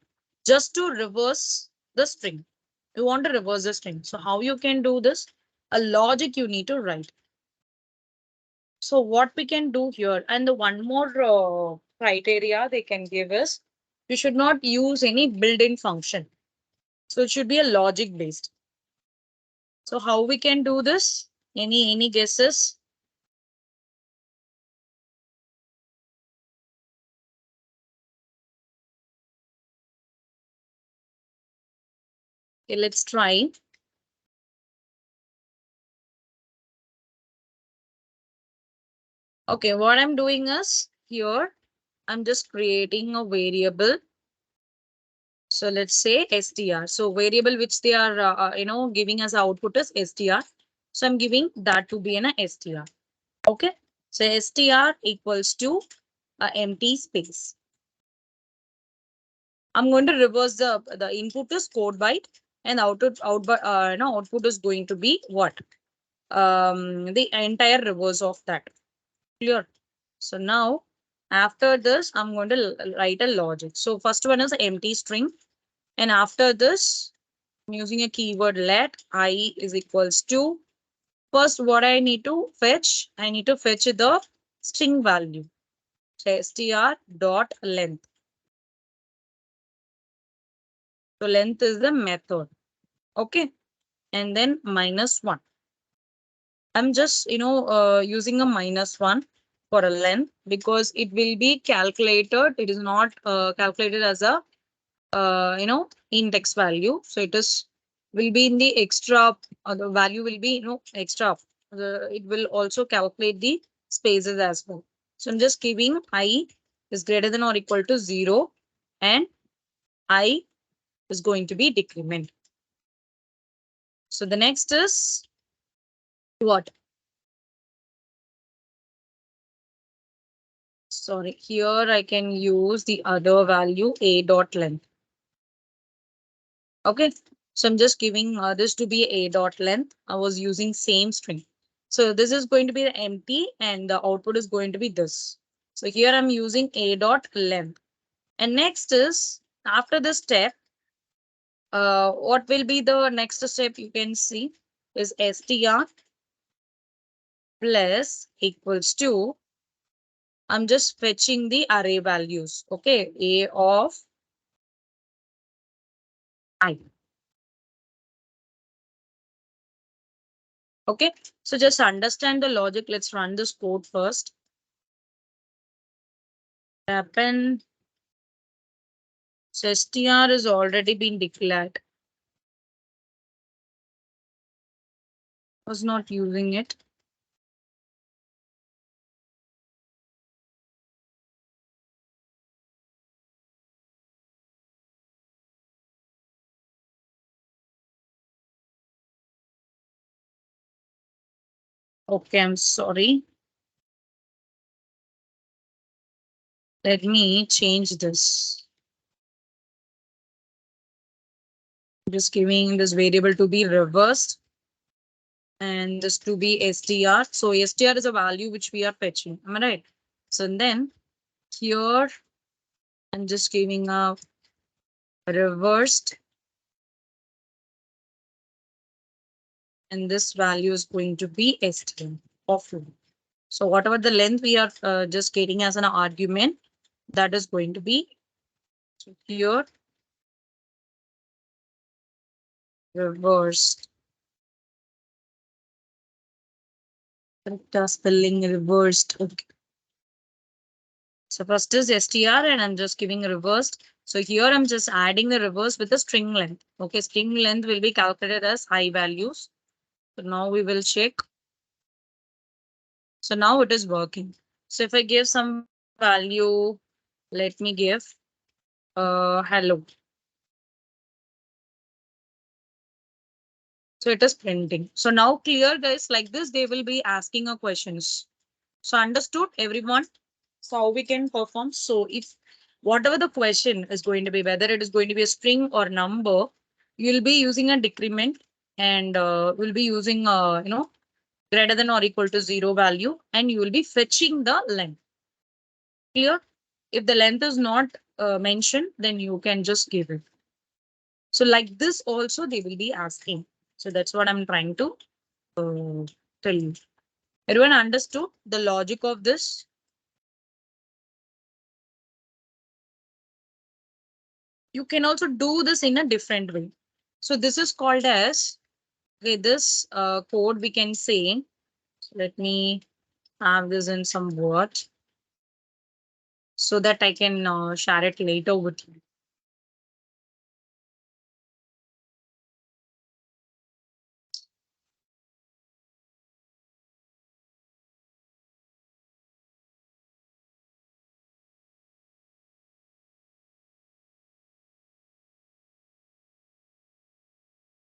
Speaker 1: just to reverse the string. You want to reverse the string. So how you can do this? A logic you need to write. So what we can do here, and the one more criteria they can give is you should not use any built-in function. So it should be a logic based. So how we can do this? Any guesses? Okay, let's try. Okay, what I'm doing is here, I'm just creating a variable. So let's say str. So variable which they are, giving as output is str. So I'm giving that to be an str. Okay. So str equals to empty space. I'm going to reverse the input is code byte and output is going to be what? The entire reverse of that. Clear. So now after this, I'm going to write a logic. So first one is empty string. And after this, I'm using a keyword let I is equals to. First, what I need to fetch? I need to fetch the string value. So str dot length. So length is the method. Okay. And then -1. I'm just, using a -1 for a length because it will be calculated. It is not calculated as a, index value. So it is will be in the extra, the value will be, extra. It will also calculate the spaces as well. So I'm just giving I is greater than or equal to 0 and I is going to be decrement. So the next is what? Sorry, here I can use the other value a dot length. Okay, so I'm just giving this to be a dot length. I was using same string. So this is going to be empty and the output is going to be this. So here I'm using a dot length. And next is after this step, what will be the next step you can see is str plus equals to, I'm just fetching the array values. Okay, a of I. Okay, so just understand the logic. Let's run this code first. Happen. So str has already been declared. Was not using it. Okay, I'm sorry. Let me change this. I'm just giving this variable to be reversed and this to be str. So str is a value which we are fetching. Am I right? So then here I'm just giving a reversed and this value is going to be str of length. So whatever the length we are just getting as an argument, that is going to be here reversed. Correct spelling reversed. Okay. So first is str and I'm just giving reversed. So here I'm just adding the reverse with the string length. Okay, string length will be calculated as high values. So now we will check. So now it is working. So if I give some value, let me give hello. So it is printing. So now clear guys, like this, they will be asking a questions. So understood everyone? So how we can perform. So if whatever the question is going to be, whether it is going to be a string or number, you'll be using a decrement and we'll be using, greater than or equal to 0 value and you will be fetching the length. Clear? If the length is not mentioned, then you can just give it. So like this also they will be asking. So that's what I'm trying to tell you. Everyone understood the logic of this? You can also do this in a different way. So this is called as, okay, this code we can say, let me have this in some word so that I can share it later with you.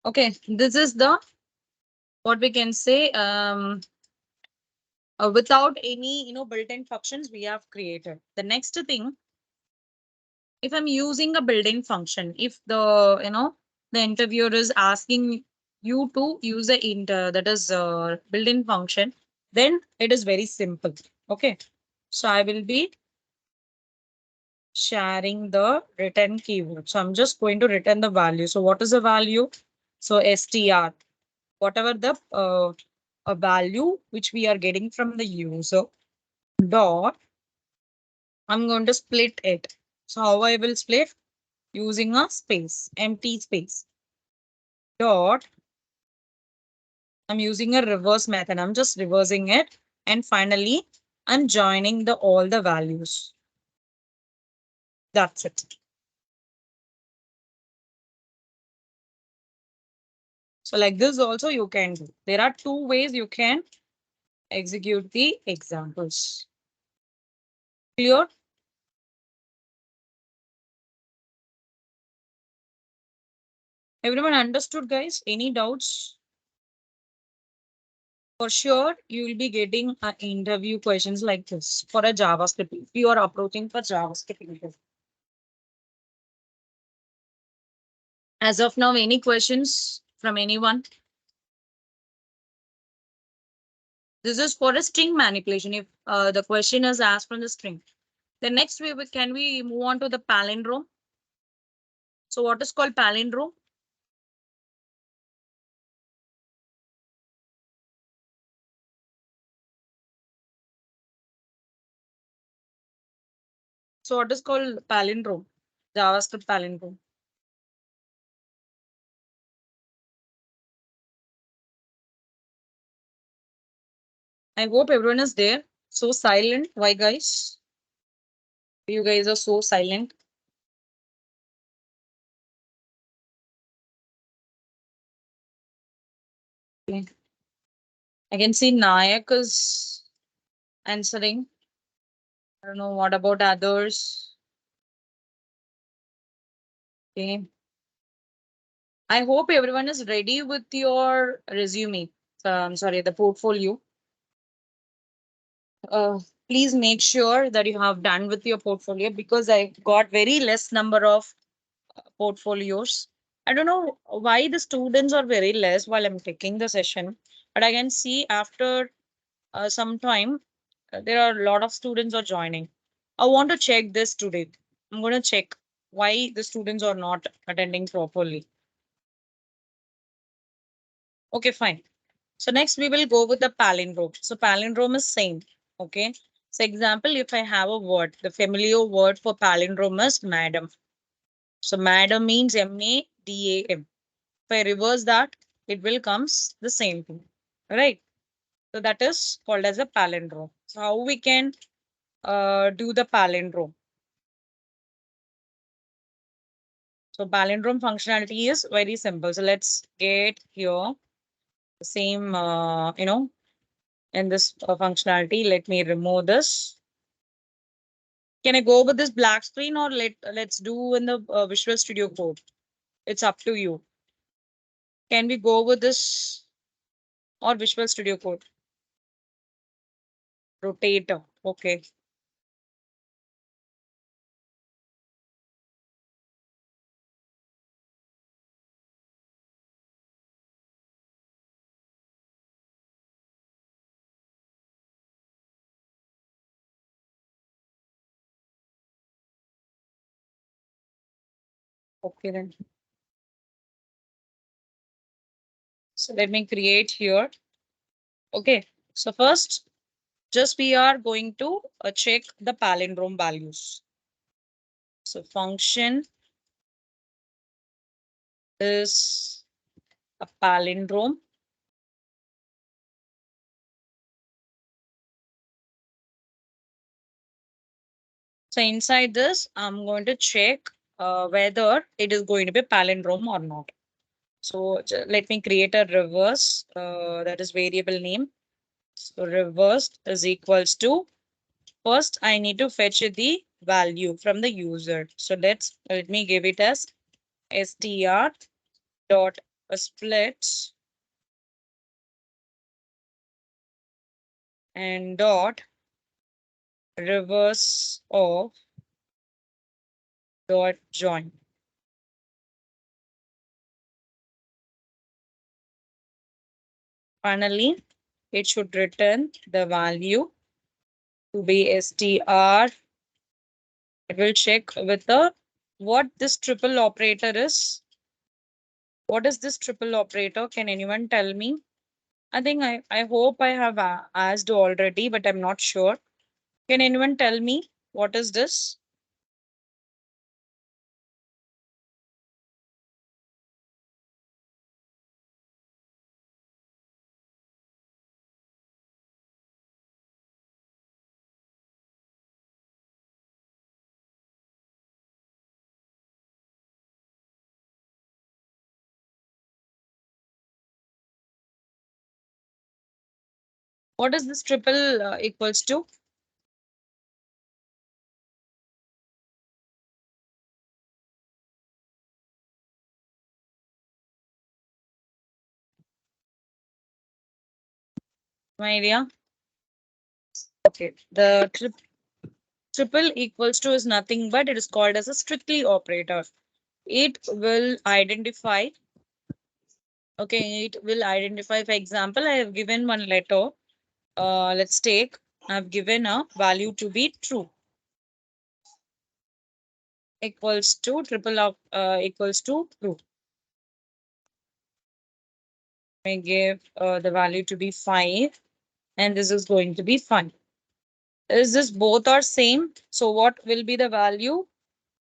Speaker 1: Okay, this is the, what we can say, without any, built-in functions we have created. The next thing, if I'm using a built-in function, if the interviewer is asking you to use a that is built-in function, then it is very simple. Okay. So I will be sharing the return keyword. So I'm just going to return the value. So what is the value? So str, whatever the a value which we are getting from the user dot, I'm going to split it. So how I will split? Using a space, empty space. Dot, I'm using a reverse method. I'm just reversing it. And finally, I'm joining the all the values. That's it. So like this also you can do. There are two ways you can execute the examples. Clear? Everyone understood, guys? Any doubts? For sure, you will be getting interview questions like this for a JavaScript. If you are approaching for JavaScript interview. As of now, any questions from anyone? This is for a string manipulation. If the question is asked from the string. The next way, can we move on to the palindrome? So what is called palindrome? So what is called palindrome? JavaScript palindrome. I hope everyone is there. So silent. Why, guys? You guys are so silent. Okay. I can see Nayak is answering. I don't know what about others. Okay. I hope everyone is ready with your resume. I'm sorry, the portfolio. Uh, please make sure that you have done with your portfolio because I got very less number of portfolios. I don't know why the students are very less while I'm taking the session, but I can see after some time there are a lot of students are joining. I want to check this today. I'm going to check why the students are not attending properly. Okay, fine. So next we will go with the palindrome. So palindrome is same. Okay. So example, if I have a word, the familiar word for palindrome is madam. So madam means M-A-D-A-M. I reverse that, it will comes the same thing, right? So that is called as a palindrome. So how we can do the palindrome? So palindrome functionality is very simple. So let's get here the same, in this functionality. Let me remove this. Can I go with this black screen, or let's do in the Visual Studio Code? It's up to you. Can we go with this or Visual Studio Code? Rotator. Okay. Okay then. So let me create here. Okay. So first, just we are going to check the palindrome values. So function is a palindrome. So inside this, I'm going to check whether it is going to be palindrome or not. So let me create a reverse, that is variable name. So reversed is equals to, first I need to fetch the value from the user. So let me give it as str dot split and dot reverse of dot join. Finally, it should return the value to be str. It will check with the what this triple operator is. What is this triple operator? Can anyone tell me? I think I hope I have asked already, but I'm not sure. Can anyone tell me what is this? What is this triple equals to? My idea. Okay. The triple equals to is nothing but it is called as a strictly operator. It will identify. Okay, it will identify. For example, I have given one letter. Let's take. I've given a value to be true. Equals to triple of equals to true. I give the value to be 5, and this is going to be 5. Is this both are same? So what will be the value?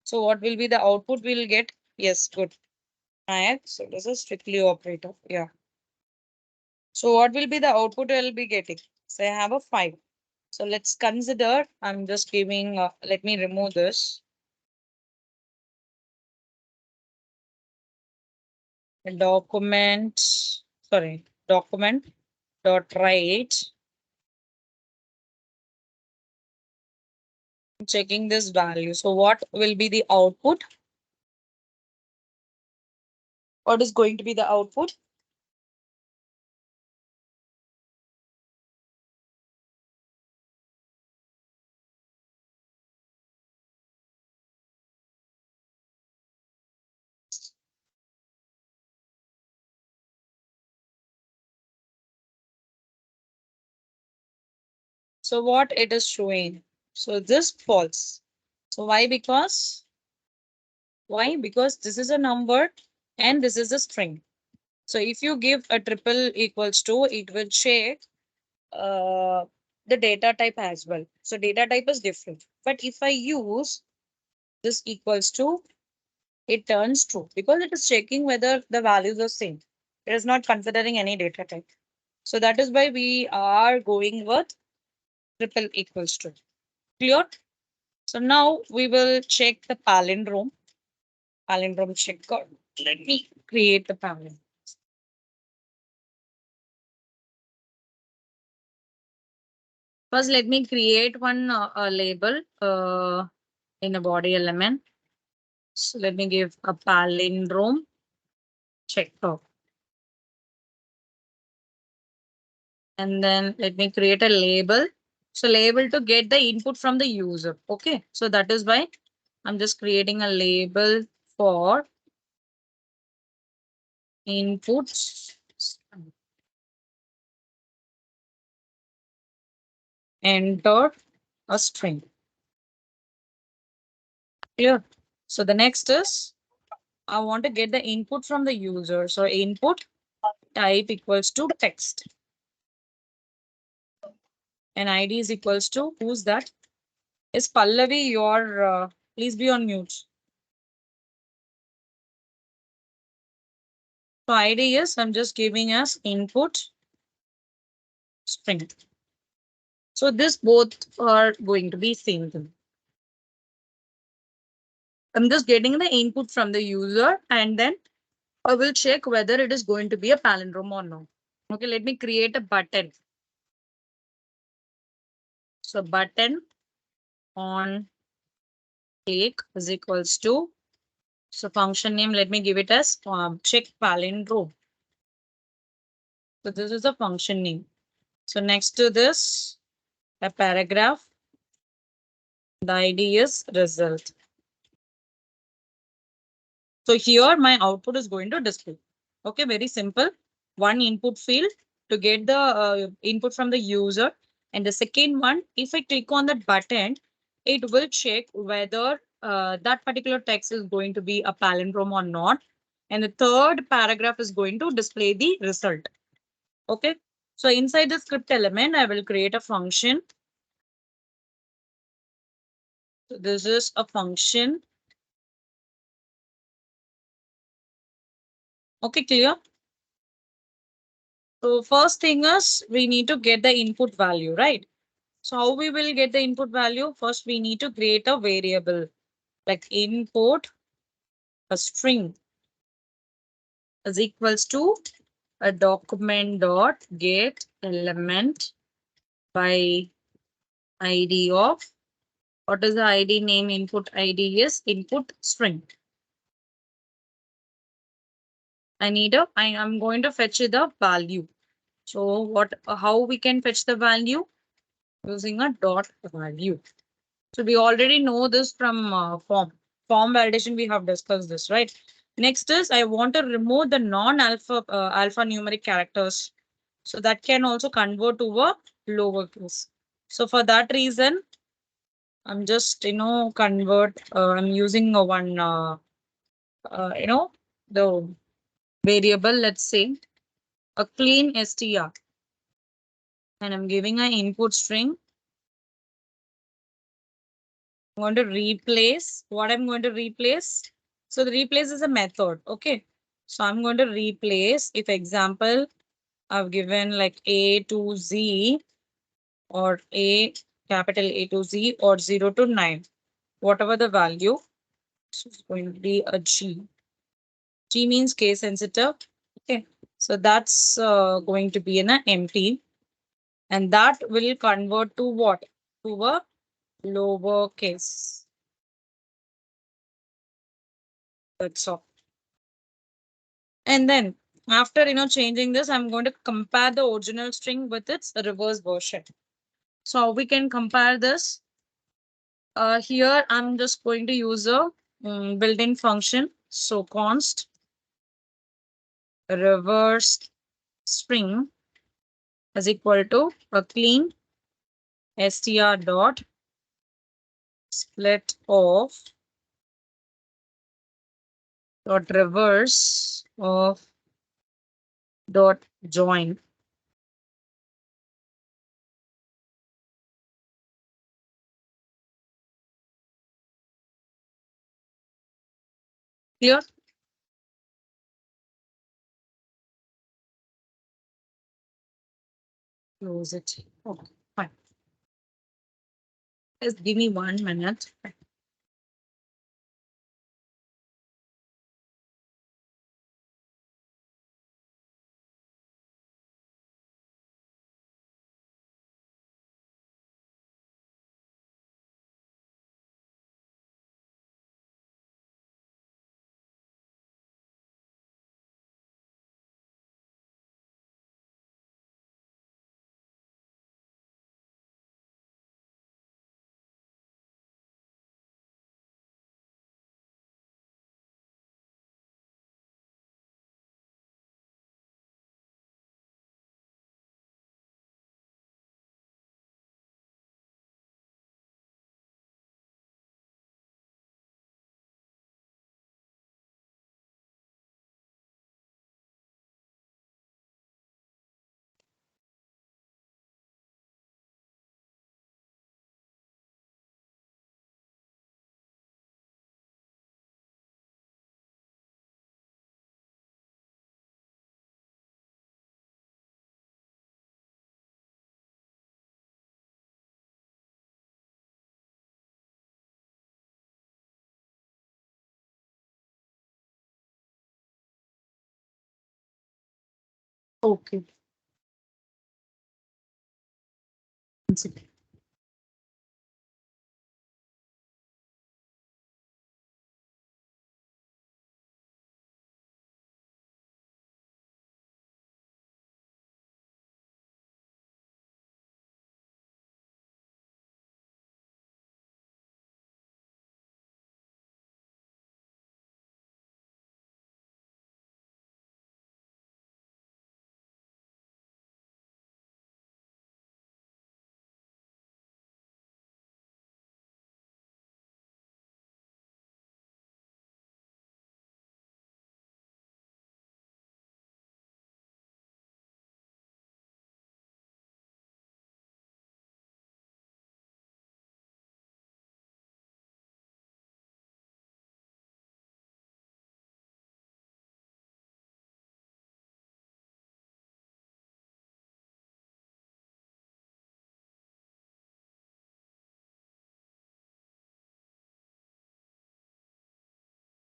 Speaker 1: So what will be the output we'll get? Yes, good. Right. So this is strictly operator. Yeah. So what will be the output I'll be getting? So I have a 5. So let's consider, I'm just giving, let me remove this. Document dot write. Checking this value. So what will be the output? What is going to be the output? So what it is showing? So this false. So why? Because this is a number and this is a string. So if you give a triple equals to, it will check uh, the data type as well. So data type is different. But if I use this equals to, it turns true because it is checking whether the values are same. It is not considering any data type. So that is why we are going with triple equals to. Clear? So now we will check the palindrome. Palindrome checker. Let me create the palindrome. First, let me create one label in a body element. So let me give a palindrome checker. And then let me create a label. So label to get the input from the user. Okay. So that is why I'm just creating a label for inputs. Enter a string. Clear? So the next is I want to get the input from the user. So input type equals to text. And ID is equals to who's that? Is Pallavi your please be on mute. So ID is I'm just giving us input string. So this both are going to be same thing. I'm just getting the input from the user and then I will check whether it is going to be a palindrome or not. Okay, let me create a button. So button on click is equals to, so function name, let me give it as check palindrome. So this is a function name. So next to this, a paragraph, the ID is result. So here my output is going to display. Okay, very simple. One input field to get the input from the user. And the second one, if I click on that button, it will check whether that particular text is going to be a palindrome or not. And the third paragraph is going to display the result. Okay. So inside the script element, I will create a function. So this is a function. Okay, clear? So first thing is we need to get the input value, right? So how we will get the input value? First, we need to create a variable like input a string is equals to a document dot get element by ID of, what is the ID name? Input ID is input string. I am going to fetch the value. So how we can fetch the value? Using a dot value. So we already know this from form validation. We have discussed this, right? Next is I want to remove the non-alpha alphanumeric characters. So that can also convert to a lowercase. So for that reason, I'm just, I'm using the variable, let's say a clean str, and I'm giving an input string. I'm going to replace what I'm going to replace. So the replace is a method. Okay. So I'm going to replace, if example, I've given like A to Z or capital A to Z or 0 to 9, whatever the value. So it's going to be a G. G means case sensitive. Okay. So that's going to be an empty. And that will convert to what? To a lowercase. That's all. And then after changing this, I'm going to compare the original string with its reverse version. So we can compare this. Here I'm just going to use a built-in function. So const reverse string is equal to a clean str dot split of dot reverse of dot join. Clear? Close it. Okay, fine. Just give me 1 minute. Okay. One second.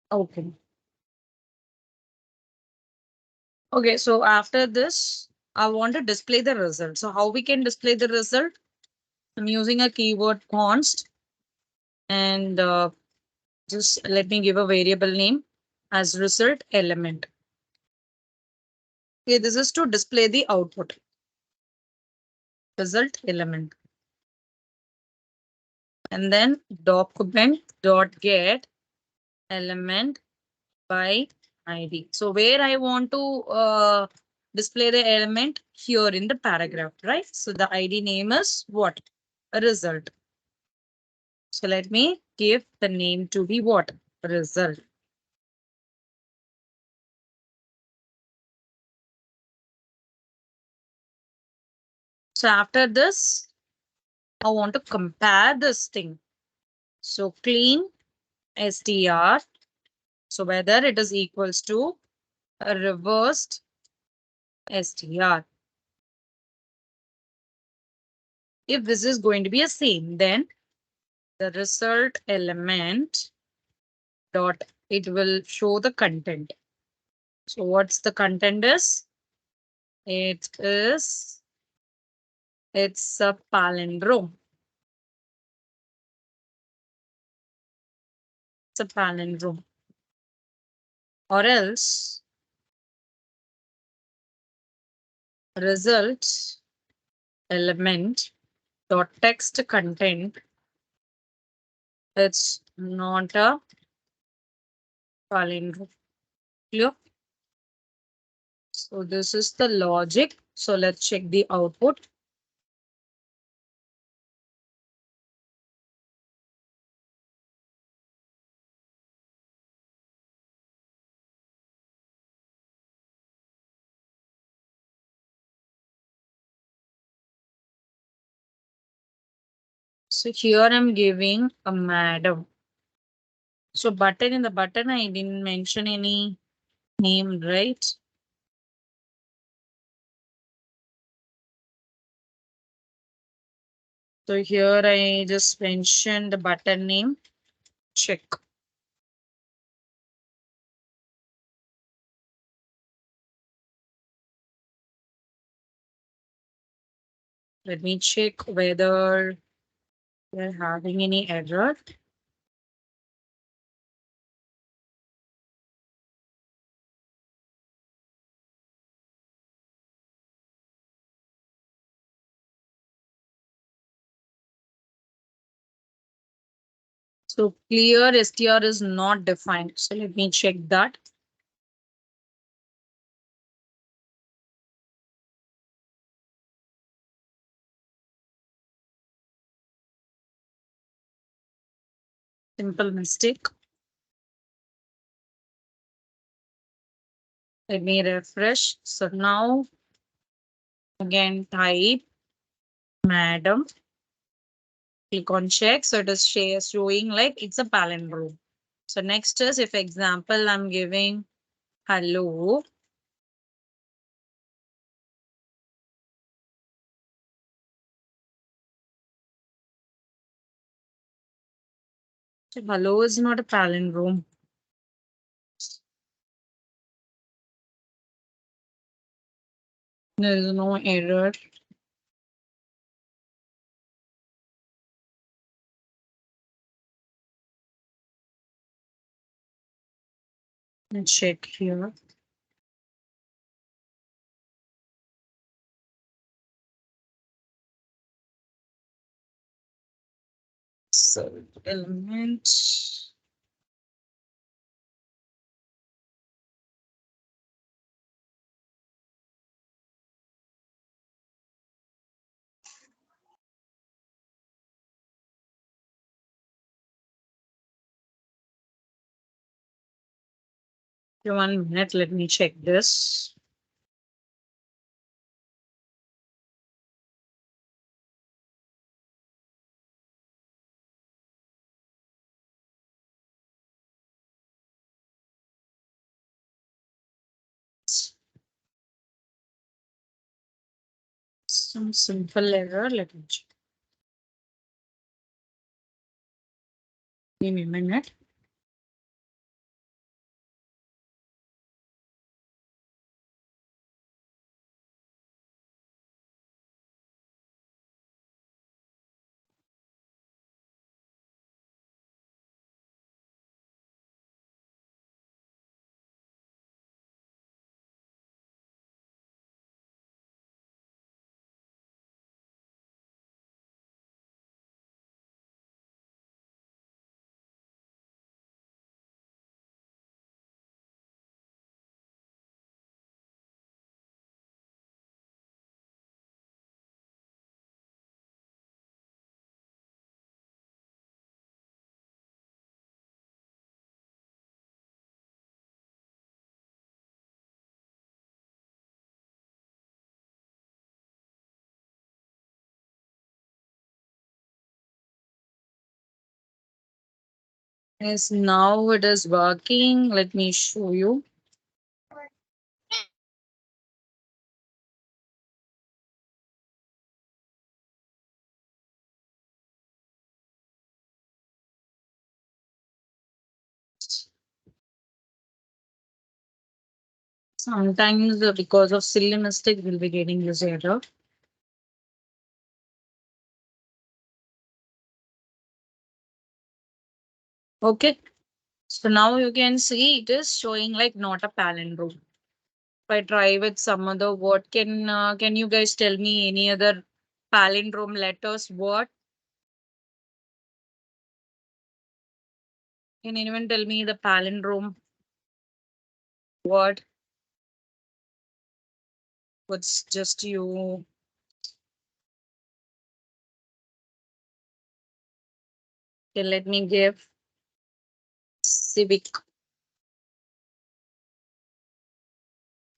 Speaker 1: Okay. Okay, so after this, I want to display the result. So how we can display the result? I'm using a keyword const and just let me give a variable name as result element. Okay, this is to display the output. Result element. And then document dot get element by ID. So where I want to display the element here in the paragraph, right? So the ID name is what? A result. So let me give the name to be what? Result. So after this, I want to compare this thing. So clean str. So whether it is equals to a reversed str. If this is going to be a same, then the result element dot, it will show the content. So what's the content is? It is, it's a palindrome. It's a palindrome. Or else result element dot text content, it's not a palindrome. Clear? So this is the logic. So let's check the output. So here I'm giving a madam. So button, in the button, I didn't mention any name, right? So here I just mentioned the button name. Check. Let me check whether we're having any error. So clear str is not defined. So let me check that. Simple mistake. Let me refresh. So now again type madam. Click on check. So it is showing like it's a palindrome. So next is if example I'm giving hello. So hello is not a palindrome. There is no error. Let's check here. So element. Okay, 1 minute. Let me check this. Some simple error. Let me check. Give me a minute. Yes, now it is working. Let me show you. Sometimes because of silly mistake, we'll be getting this error. Okay. So now you can see it is showing like not a palindrome. If I try with some other word, can you guys tell me any other palindrome letters? What can anyone tell me the palindrome word? What's just you? Okay, let me give civic.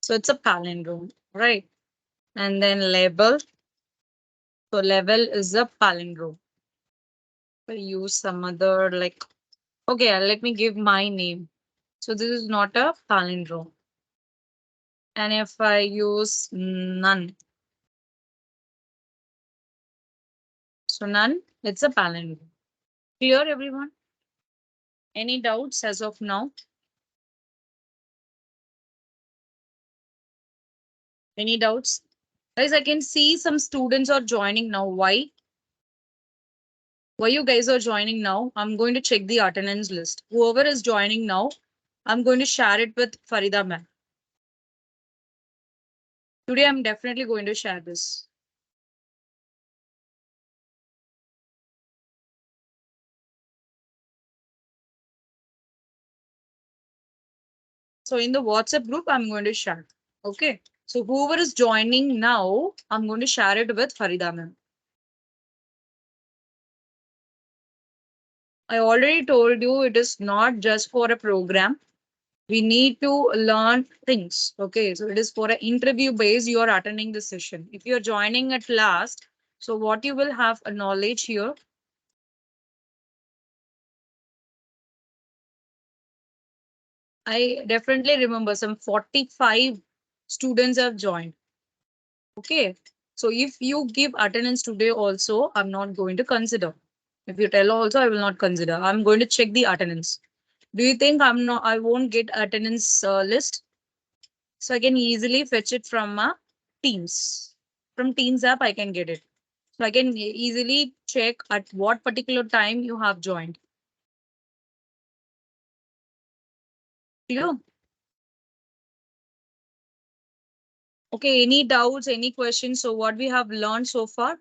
Speaker 1: So it's a palindrome, right? And then label. So level is a palindrome. We use some other like Okay, let me give my name. So this is not a palindrome. And if I use none, so none, it's a palindrome. Clear, everyone? Any doubts as of now? Any doubts? Guys, I can see some students are joining now. Why? Why you guys are joining now? I'm going to check the attendance list. Whoever is joining now, I'm going to share it with Farida ma'am. Today, I'm definitely going to share this. So in the WhatsApp group, I'm going to share. Okay. So whoever is joining now, I'm going to share it with Farida ma'am. I already told you it is not just for a program. We need to learn things. Okay. So it is for an interview base. You are attending the session. If you're joining at last, so what you will have a knowledge here. I definitely remember some 45 students have joined. Okay. So if you give attendance today also, I'm not going to consider. If you tell also, I will not consider. I'm going to check the attendance. Do you think I won't get attendance list? So I can easily fetch it from Teams. From Teams app, I can get it. So I can easily check at what particular time you have joined. Clear? Okay, any doubts, any questions? So what we have learned so far?